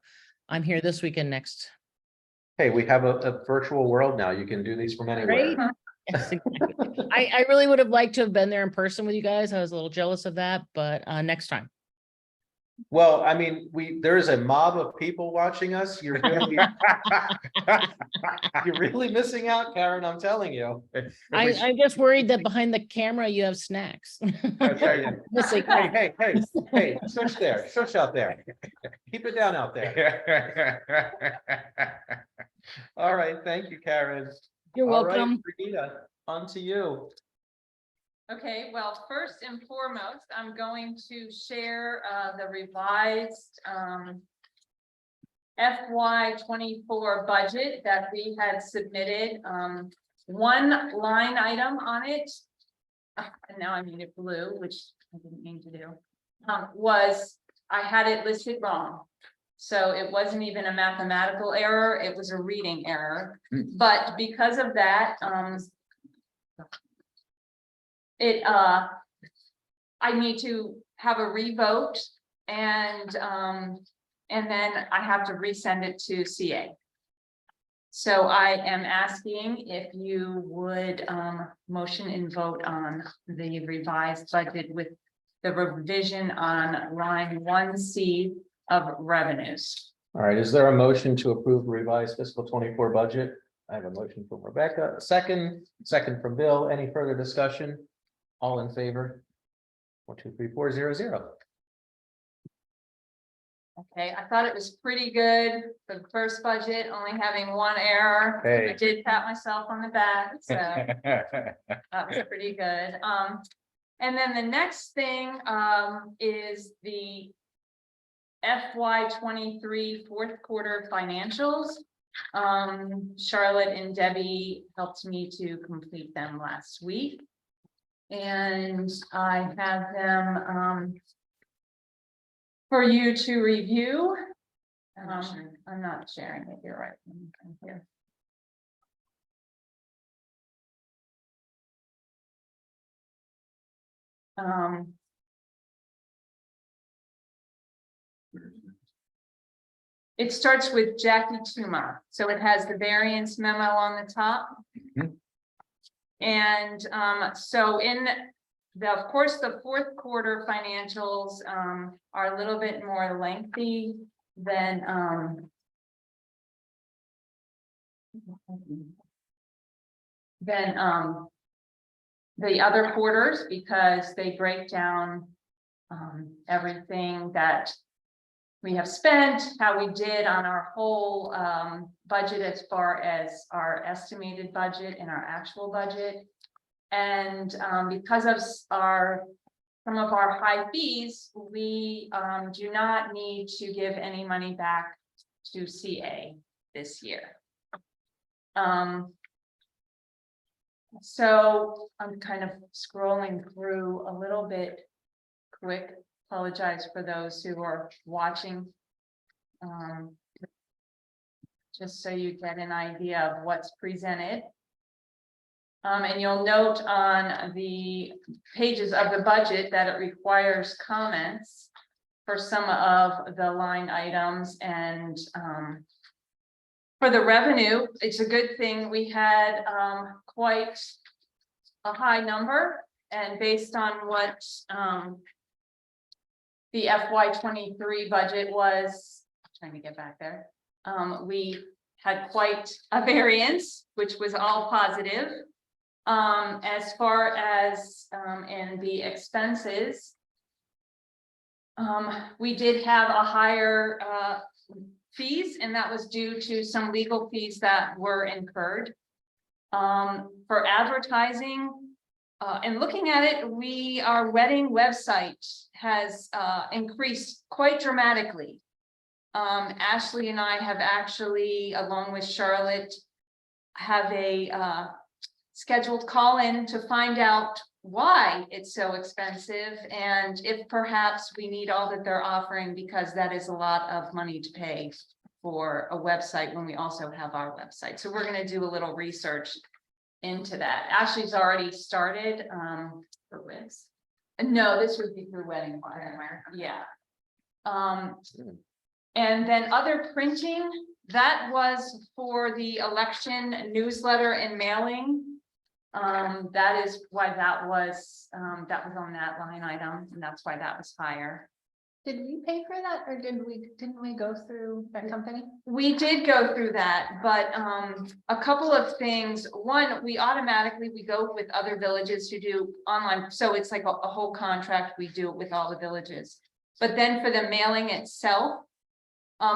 I'm here this weekend next. Hey, we have a virtual world now. You can do these from anywhere. Right? Yes, exactly. I really would have liked to have been there in person with you guys. I was a little jealous of that, but next time. Well, I mean, there is a mob of people watching us. You're really missing out, Karen, I'm telling you. I'm just worried that behind the camera you have snacks. Missing out. Hey, shush there, shush out there. Keep it down out there. All right, thank you, Karen. You're All right, welcome. Rita, on to you. Okay, well, first and foremost, I'm going to share the revised FY 24 budget that we had submitted. One line item on it, and now I made it blue, which I didn't mean to do, was I had it listed wrong. So it wasn't even a mathematical error, it was a reading error. But because of that, I need to have a revote and then I have to resend it to CA. So I am asking if you would motion and vote on the revised budget with the revision on line 1C of revenues. All right, is there a motion to approve the revised fiscal 24 budget? I have a motion from Rebecca, a second from Bill. Any further discussion? All in favor? 1, 2, 3, 4, 0, 0. Okay, I thought it was pretty good for the first budget, only having one error. Hey. I did pat myself on the back, so that was pretty good. And then the next thing is the FY 23 fourth quarter financials. Charlotte and Debbie helped me to complete them last week. And I have them for you to review. I'm not sharing it, you're right. I'm here. It starts with Jackie Tuma, so it has the variance memo on the top. And so in of course, the fourth quarter financials are a little bit more lengthy than the other quarters, because they break down everything that we have spent, how we did on our whole budget as far as our estimated budget and our actual budget. And because of some of our high fees, we do not need to give any money back to CA this year. So I'm kind of scrolling through a little bit quick. Apologize for those who are watching. Just so you get an idea of what's presented. And you'll note on the pages of the budget that it requires comments for some of the line items, and For the revenue, it's a good thing. We had quite a high number, and based on what the FY 23 budget was, trying to get back there. We had quite a variance, which was all positive. As far as in the expenses, we did have a higher fees, and that was due to some legal fees that were incurred. For advertising, and looking at it, our wedding website has increased quite dramatically. Ashley and I have actually, along with Charlotte, have a scheduled call-in to find out why it's so expensive, and if perhaps we need all that they're offering, because that is a lot of money to pay for a website when we also have our website. So we're going to do a little research into that. Ashley's already started for Wiz. No, this would be through Wedding Wire. Yeah. And then other printing, that was for the election newsletter and mailing. That is why that was on that line item, and that's why that was higher. Did we pay for that, or didn't we go through that company? We did go through that, but a couple of things. One, we go with other villages who do online, so it's like a whole contract. We do it with all the villages. But then for the mailing itself,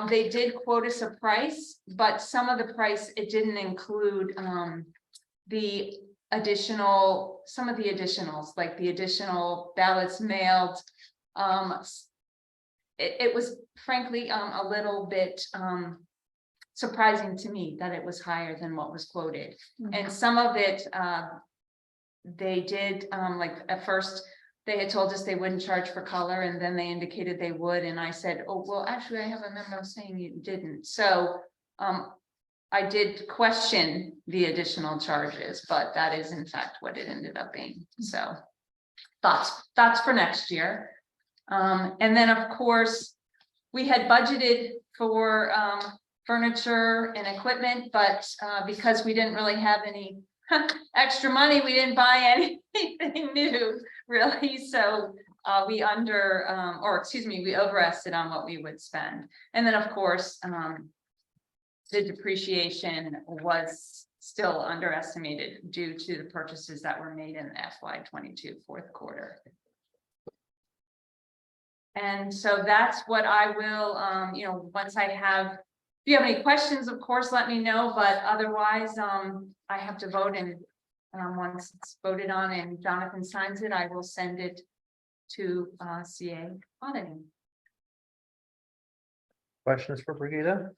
they did quote us a price, but some of the price, it didn't include some of the additionals, like the additional ballots mailed. It was frankly a little bit surprising to me that it was higher than what was quoted. And some of it, they did, like at first, they had told us they wouldn't charge for color, and then they indicated they would. And I said, oh, well, actually, I have a memo saying you didn't. So I did question the additional charges, but that is in fact what it ended up being. So thoughts for next year. And then, of course, we had budgeted for furniture and equipment, but because we didn't really have any extra money, we didn't buy anything new, really. So we overestimated on what we would spend. And then, of course, the depreciation was still underestimated due to the purchases that were made in the FY 22 fourth quarter. And so that's what I will, once I have, if you have any questions, of course, let me know, but otherwise, I have to vote, and once it's voted on and Jonathan signs it, I will send it to CA auditing. Questions for Brigida?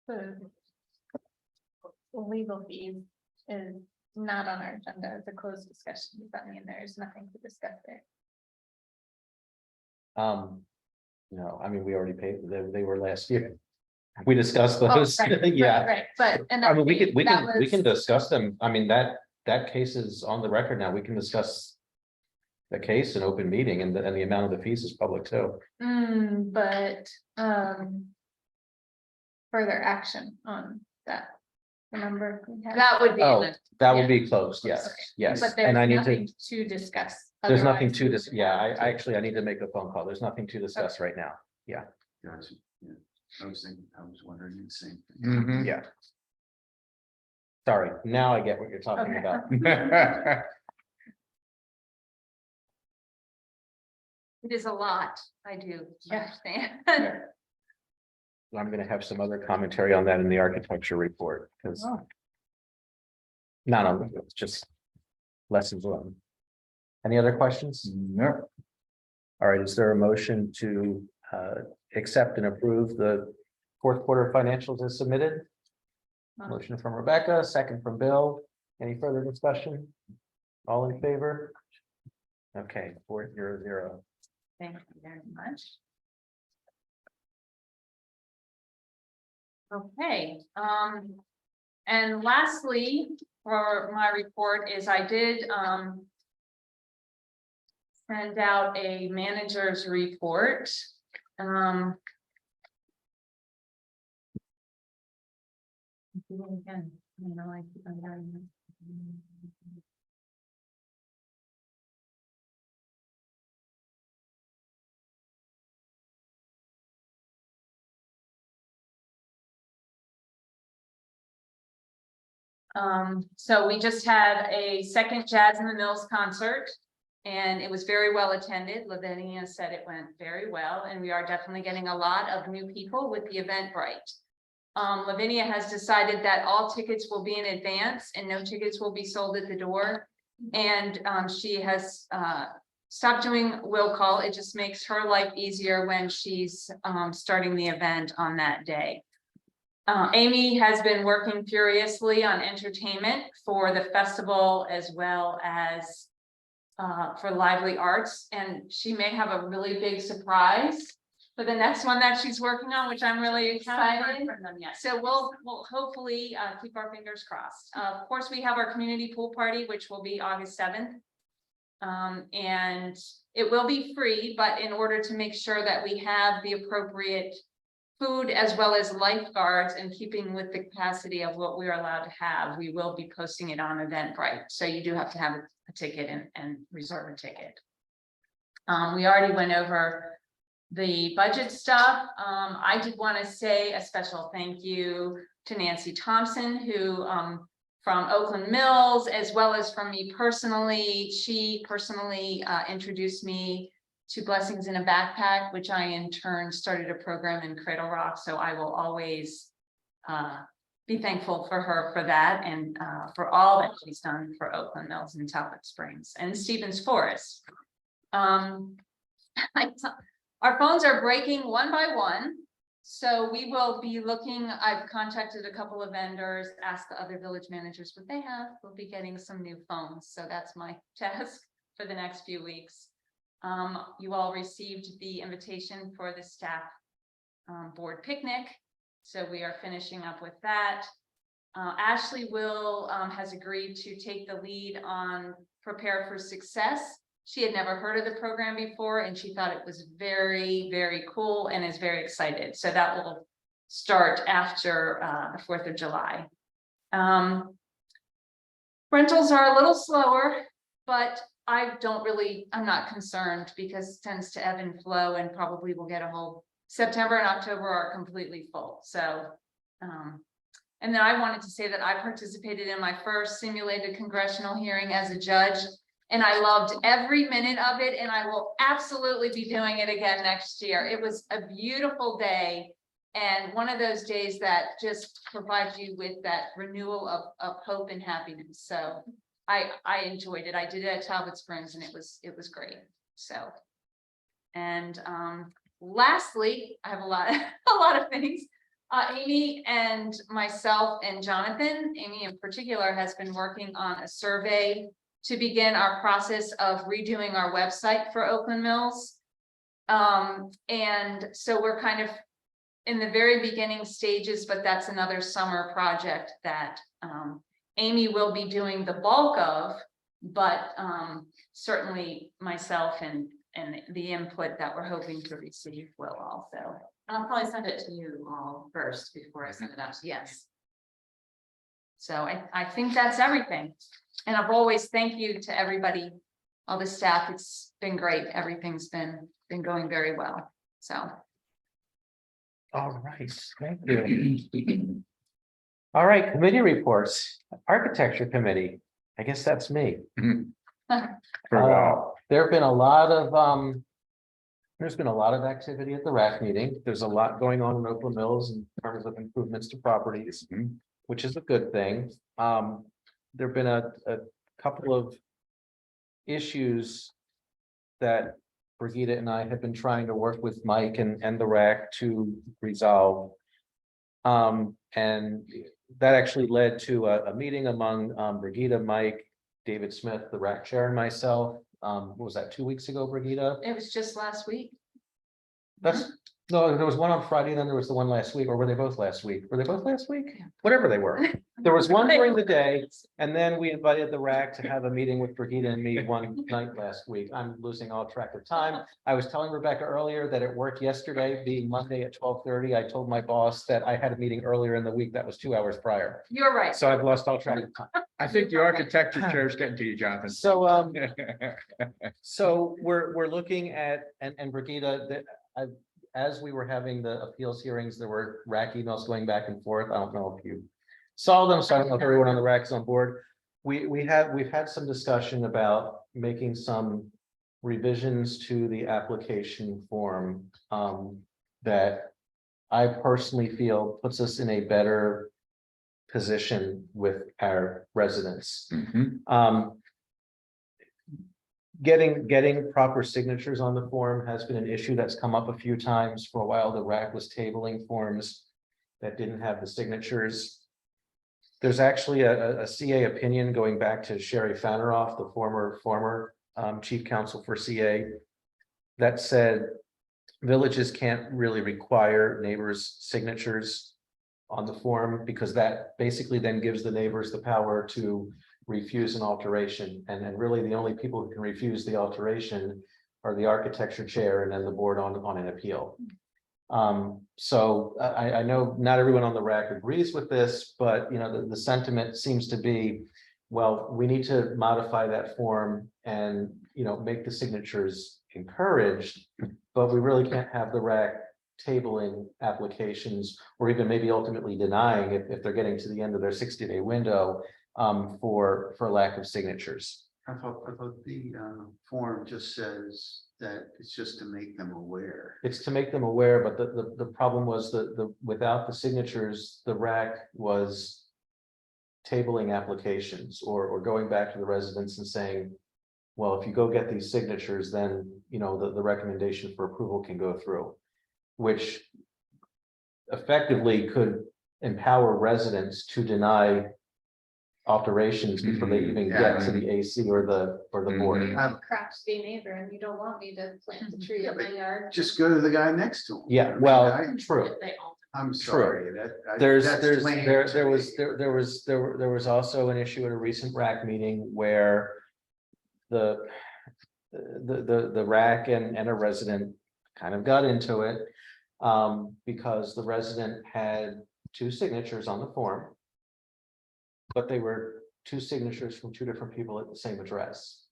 The legal fees is not on our agenda. It's a closed discussion. Does that mean there's nothing to discuss there? No, I mean, we already paid, they were last year. We discussed Oh, those, right, yeah. right, but. I mean, we can discuss them. I mean, that case is on the record now. We can discuss the case in open meeting, and the amount of the fees is public too. But further action on that. Remember, we had. That would be. Oh, that yeah. will be closed, yes, Okay. yes. But And I there's need nothing to discuss. there's nothing Otherwise, to we this, would yeah, want to. I need to make a phone call. There's nothing to discuss right now. Gotcha. Yeah. I was wondering the same thing. Mhm. Yeah. Sorry, now I get what you're talking Okay. about. It is a lot. I do Yeah. understand. I'm gonna have some other commentary on that in the architecture report, because. Oh. Not on, it's just lessons learned. Any other questions? No. All right, is there a motion to accept and approve the fourth quarter financials as submitted? Motion from Rebecca, second from Bill. Any further discussion? All in favor? Okay, 4-0-0. Thank you very much. Okay, and lastly, for my report is I did send out a manager's report Um. do it again, you know, I keep on dying. So we just had a second Jazz in the Mills concert. And it was very well attended. Lavinia said it went very well, and we are definitely getting a lot of new people with the Eventbrite. Lavinia has decided that all tickets will be in advance and no tickets will be sold at the door. And she has stopped doing will call. It just makes her life easier when she's starting the event on that day. Amy has been working furiously on entertainment for the festival as well as for Lively Arts, and she may have a really big surprise for the next one that she's working on, which I'm really excited. So we'll hopefully keep our fingers crossed. Of course, we have our community pool party, which will be August 7th. And it will be free, but in order to make sure that we have the appropriate food as well as lifeguards and keeping with the capacity of what we're allowed to have, we will be posting it on Eventbrite. So you do have to have a ticket and reserve a ticket. We already went over the budget stuff. I did want to say a special thank you to Nancy Thompson, who from Oakland Mills, as well as from me personally. She personally introduced me to Blessings in a Backpack, which I in turn started a program in Cradle Rock. So I will always be thankful for her for that, and for all that she's done for Oakland Mills and Talbot Springs and Stevens Forest. Our phones are breaking one by one. So we will be looking, I've contacted a couple of vendors, asked the other village managers what they have. We'll be getting some new phones. So that's my task for the next few weeks. You all received the invitation for the staff board picnic. So we are finishing up with that. Ashley has agreed to take the lead on Prepare for Success. She had never heard of the program before, and she thought it was very, very cool and is very excited. So that will start after the 4th of July. Rentals are a little slower, but I'm not concerned because it tends to ebb and flow, and probably we'll get a whole September and October are completely full. So, and then I wanted to say that I participated in my first simulated congressional hearing as a judge, and I loved every minute of it, and I will absolutely be doing it again next year. It was a beautiful day, and one of those days that just provides you with that renewal of hope and happiness. So I enjoyed it. I did it at Talbot Springs, and it was great. So, and lastly, I have a lot of things. Amy and myself and Jonathan, Amy in particular, has been working on a survey to begin our process of redoing our website for Oakland Mills. And so we're kind of in the very beginning stages, but that's another summer project that Amy will be doing the bulk of, but certainly myself and the input that we're hoping to receive will also. I'll probably send it to you all first before I send it out to you. Yes. So I think that's everything. And I've always thank you to everybody, all the staff. It's been great. Everything's been going very well. So. All right, thank you. All right, committee reports, Architecture Committee. I guess that's me. For a while. There have been a lot of there's been a lot of activity at the RAC meeting. There's a lot going on in Oakland Mills in terms of improvements to properties, which is a good thing. There've been a couple of issues that Brigitte and I have been trying to work with Mike and the RAC to resolve. And that actually led to a meeting among Brigitte, Mike, David Smith, the RAC chair, and myself. What was that, 2 weeks ago, Brigitte? It was just last week. That's No, there was one on Friday, then there was the one last week, or were they both last week? Were they both last week? Whatever they were. There was one during the day, and then we invited the RAC to have a meeting with Brigitte and me one night last week. I'm losing all track of time. I was telling Rebecca earlier that at work yesterday, being Monday at 12:30, I told my boss that I had a meeting earlier in the week that was 2 hours prior. You're right. So I've lost all track of time. I think the architecture chair is getting to you, Jonathan. So, so we're looking at, and Brigitte, that as we were having the appeals hearings, there were RAC emails going back and forth. I don't know if you saw them, so I don't know if everyone on the RAC is on board. We've had some discussion about making some revisions to the application form that I personally feel puts us in a better position with our residents. Mhm. Getting proper signatures on the form has been an issue that's come up a few times. For a while, the RAC was tabling forms that didn't have the signatures. There's actually a CA opinion going back to Sherry Faneroff, the former chief counsel for CA, that said villages can't really require neighbors' signatures on the form, because that basically then gives the neighbors the power to refuse an alteration. And really the only people who can refuse the alteration are the architecture chair and then the board on an appeal. So I know not everyone on the RAC agrees with this, but you know, the sentiment seems to be, well, we need to modify that form and, you know, make the signatures encouraged, but we really can't have the RAC tabling applications, or even maybe ultimately denying if they're getting to the end of their 60-day window for lack of signatures. I thought the form just says that it's just to make them aware. It's to make them aware, but the problem was that without the signatures, the RAC was tabling applications or going back to the residents and saying, well, if you go get these signatures, then you know the recommendation for approval can go through, which effectively could empower residents to deny alterations before they even get to the AC or the board. I'm crafty neighbor and you don't want me to plant the tree in my yard. Just go to the guy next to him. Yeah, well, true. I'm True. sorry, There was also an issue at a recent RAC meeting where the RAC and a resident kind of got into it because the resident had 2 signatures on the form, but they were 2 signatures from 2 different people at the same address.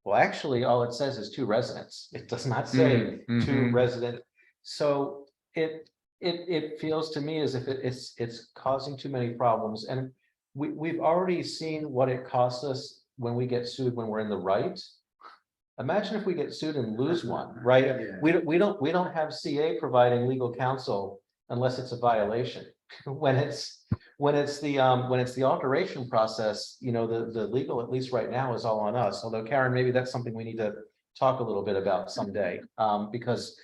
Well, actually, all it says is 2 residents. It does not say 2 resident. So it feels to me as if it's causing too many problems. And we've already seen what it costs us when we get sued when we're in the right. Imagine if we get sued and lose one, right? Yeah. We don't have CA providing legal counsel unless it's a violation. When it's the alteration process, you know, the legal, at least right now, is all on us. Although Karen, maybe that's something we need to talk a little bit about someday, because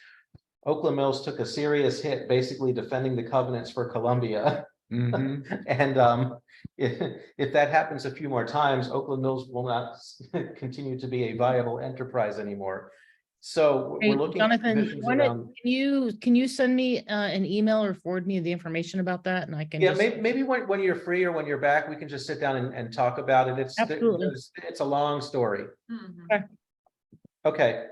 Oakland Mills took a serious hit, basically defending the covenants for Columbia. And if that happens a few more times, Oakland Mills will not continue to be a viable enterprise anymore. So Hey, we're looking. at Jonathan, provisions wanna- around- can you send me an email or forward me the information about that and I can Yeah, just. maybe when you're free or when you're back, we can just sit down and talk about it. Absolutely. It's a long story. Mhm. Okay.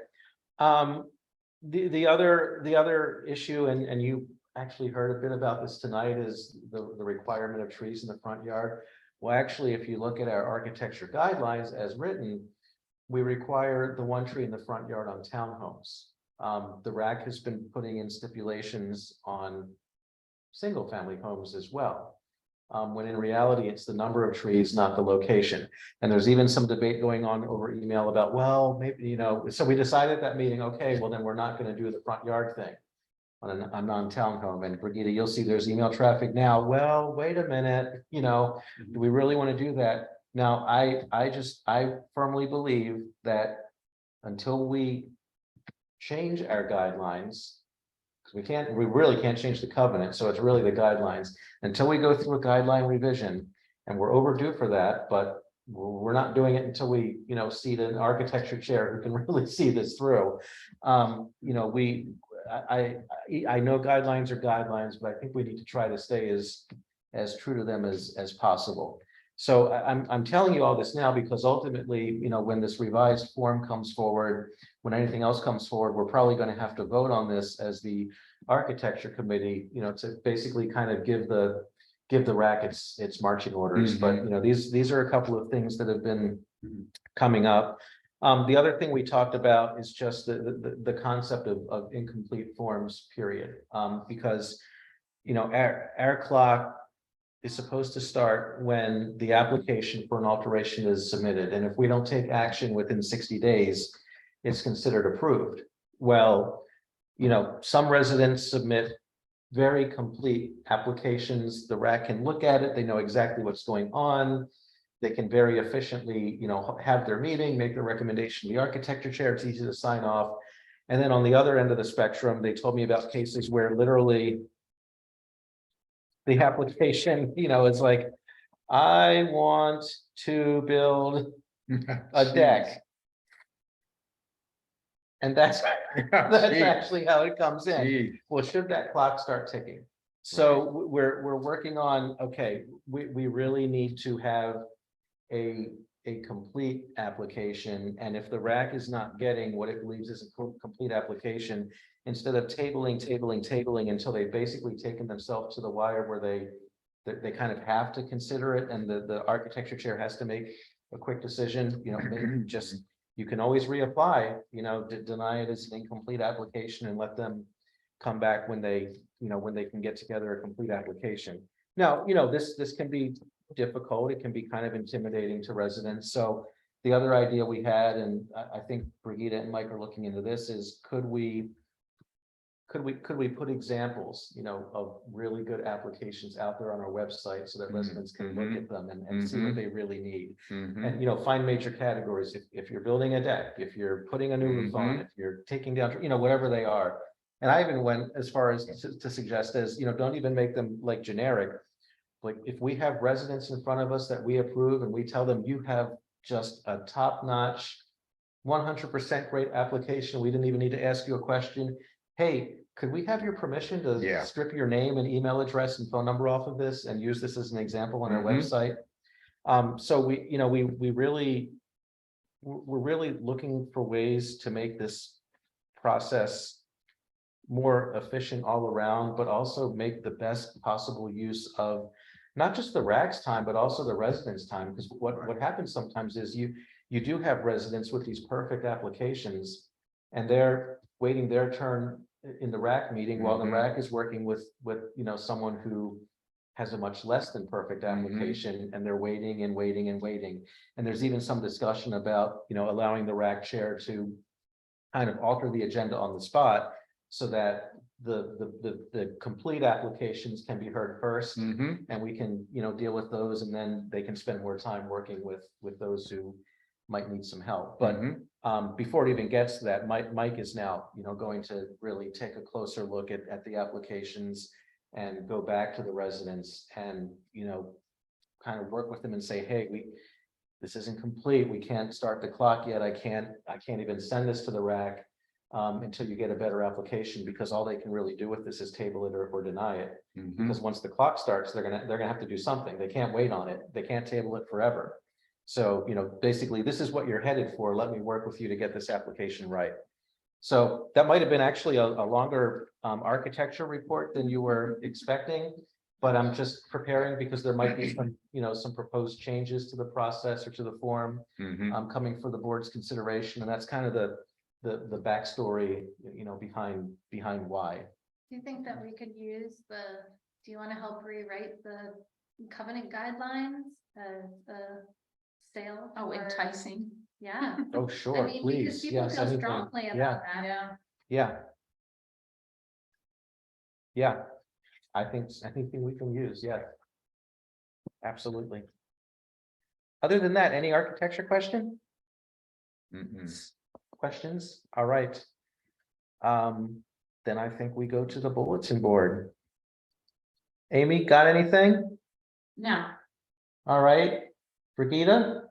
The other issue, and you actually heard a bit about this tonight, is the requirement of trees in the front yard. Well, actually, if you look at our architecture guidelines as written, we require the 1 tree in the front yard on townhomes. The RAC has been putting in stipulations on single family homes as well. When in reality, it's the number of trees, not the location. And there's even some debate going on over email about, well, maybe, you know, so we decided at that meeting, okay, well, then we're not going to do the front yard thing on a non-townhome. And Brigitte, you'll see there's email traffic now. Well, wait a minute, you know, do we really want to do that? Now, I firmly believe that until we change our guidelines, because we really can't change the covenant, so it's really the guidelines. Until we go through a guideline revision, and we're overdue for that, but we're not doing it until we, you know, seat an architecture chair who can really see this through. You know, I know guidelines are guidelines, but I think we need to try to stay as true to them as possible. So I'm telling you all this now because ultimately, when this revised form comes forward, when anything else comes forward, we're probably going to have to vote on this as the architecture committee, to basically kind of give the RAC its marching orders. But these are a couple of things that have been coming up. The other thing we talked about is just the concept of incomplete forms, period. Because our clock is supposed to start when the application for an alteration is submitted. And if we don't take action within 60 days, it's considered approved. Well, some residents submit very complete applications. The RAC can look at it. They know exactly what's going on. They can very efficiently, have their meeting, make their recommendation to the architecture chair. It's easy to sign off. And then on the other end of the spectrum, they told me about cases where literally the application, it's like, I want to build a deck. And that's actually how it comes in. Jeez. Well, should that clock start ticking? So we're working on, okay, we really need to have a complete application. And if the RAC is not getting what it believes is a complete application, instead of tabling until they've basically taken themselves to the wire where they kind of have to consider it, and the architecture chair has to make a quick decision, maybe just, you can always reapply, deny it as an incomplete application and let them come back when they can get together a complete application. Now, this can be difficult. It can be kind of intimidating to residents. So the other idea we had, and I think Brigitte and Mike are looking into this, is could we put examples, of really good applications out there on our website so that residents can look at them and see what they really need. And, find major categories. If you're building a deck, if you're putting a new roof on, if you're taking down, whatever they are. And I even went as far as to suggest as, don't even make them like generic. Like if we have residents in front of us that we approve and we tell them you have just a top-notch, 100% great application, we didn't even need to ask you a question. Hey, could we have your permission to strip your name and email address and phone number off of this and use this as an example on our website? So we're really looking for ways to make this process more efficient all around, but also make the best possible use of not just the RAC's time, but also the residents' time. Because what happens sometimes is you do have residents with these perfect applications and they're waiting their turn in the RAC meeting while the RAC is working with someone who has a much less than perfect application, and they're waiting and waiting and waiting. And there's even some discussion about, allowing the RAC chair to kind of alter the agenda on the spot so that the complete applications can be heard first, and we can, deal with those, and then they can spend more time working with those who might need some help. But before it even gets to that, Mike is now, going to really take a closer look at the applications and go back to the residents and, kind of work with them and say, hey, this isn't complete. We can't start the clock yet. I can't even send this to the RAC until you get a better application, because all they can really do with this is table it or deny it. Because once the clock starts, they're gonna have to do something. They can't wait on it. They can't table it forever. So, basically, this is what you're headed for. Let me work with you to get this application right. So that might have been actually a longer architecture report than you were expecting, but I'm just preparing because there might be some, some proposed changes to the process or to the form coming for the board's consideration. And that's kind of the backstory, behind why. Do you think that we could use do you want to help rewrite the covenant guidelines as the sale? Oh, for- enticing. Yeah. Oh, sure, Because please. people Yes, feel anything. strongly Yeah. about that. Yeah. Yeah. I think we can use, yeah. Absolutely. Other than that, any architecture question? Questions? All right. Then I think we go to the bulletin board. Amy, got anything? No, All right. Brigitte?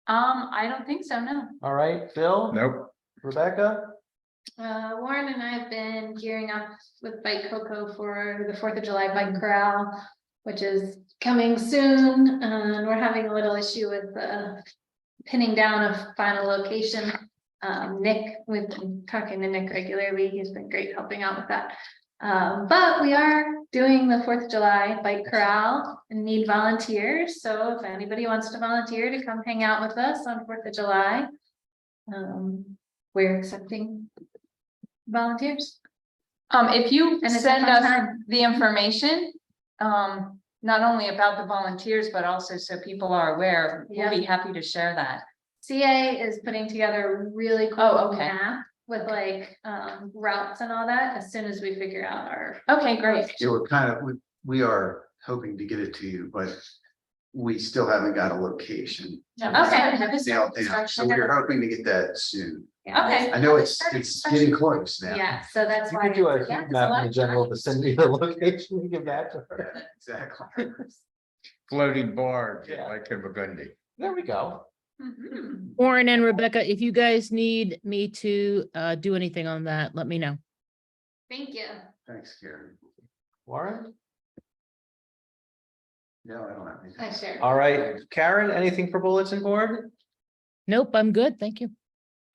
I don't think so, no. All right. Phil? Nope. Rebecca? Warren and I have been gearing up with Bike Coco for the 4th of July Bike Corral, which is coming soon. And we're having a little issue with pinning down a final location. Nick, we've been talking to Nick regularly. He's been great helping out with that. But we are doing the 4th of July Bike Corral and need volunteers. So if anybody wants to volunteer to come hang out with us on 4th of July, we're accepting volunteers. If you And it's a send fun us time. the information, not only about the volunteers, but also so people are aware, we'll be happy to share that. CA is putting together a really cool Oh, okay. map with like routes and all that as soon as we figure out our. Okay, great. Yeah, we're kind of, we are hoping to get it to you, but we still haven't got a location. Okay. nailed down. So we're hoping to get that soon. Okay. I know it's getting close now. Yeah, so that's You why. could do a yeah, heat it's map lot in the of general fun. vicinity of the location you give back to her. Yeah, exactly. Floating barge, Yeah. like in Burgundy. There we go. Mhm. Warren and Rebecca, if you guys need me to do anything on that, let me know. Thank you. Thanks, Karen. Warren? No, I don't have anything. I shared. All right, Karen, anything for bulletin board? Nope, I'm good. Thank you.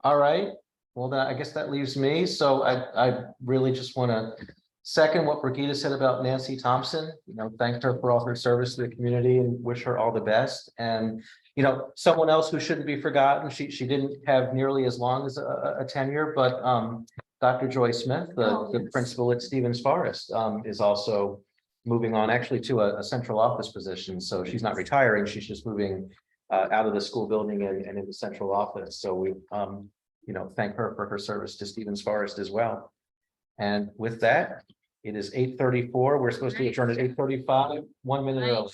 All right, well, then I guess that leaves me. So I really just want to second what Brigitte said about Nancy Thompson, thank her for all her service to the community and wish her all the best. And, someone else who shouldn't be forgotten, she didn't have nearly as long as a tenure, but Dr. Joy Smith, the principal at Stevens Forest, is also moving on actually to a central office position. So she's not retiring, she's just moving out of the school building and into the central office. So we, thank her for her service to Stevens Forest as well. And with that, it is 8:34. We're supposed to adjourn at 8:35, 1 minute early.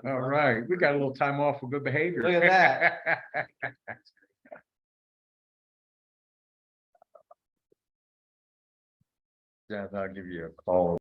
All right, we got a little time off for good behavior. Look at that. Yeah, I'll give you a call.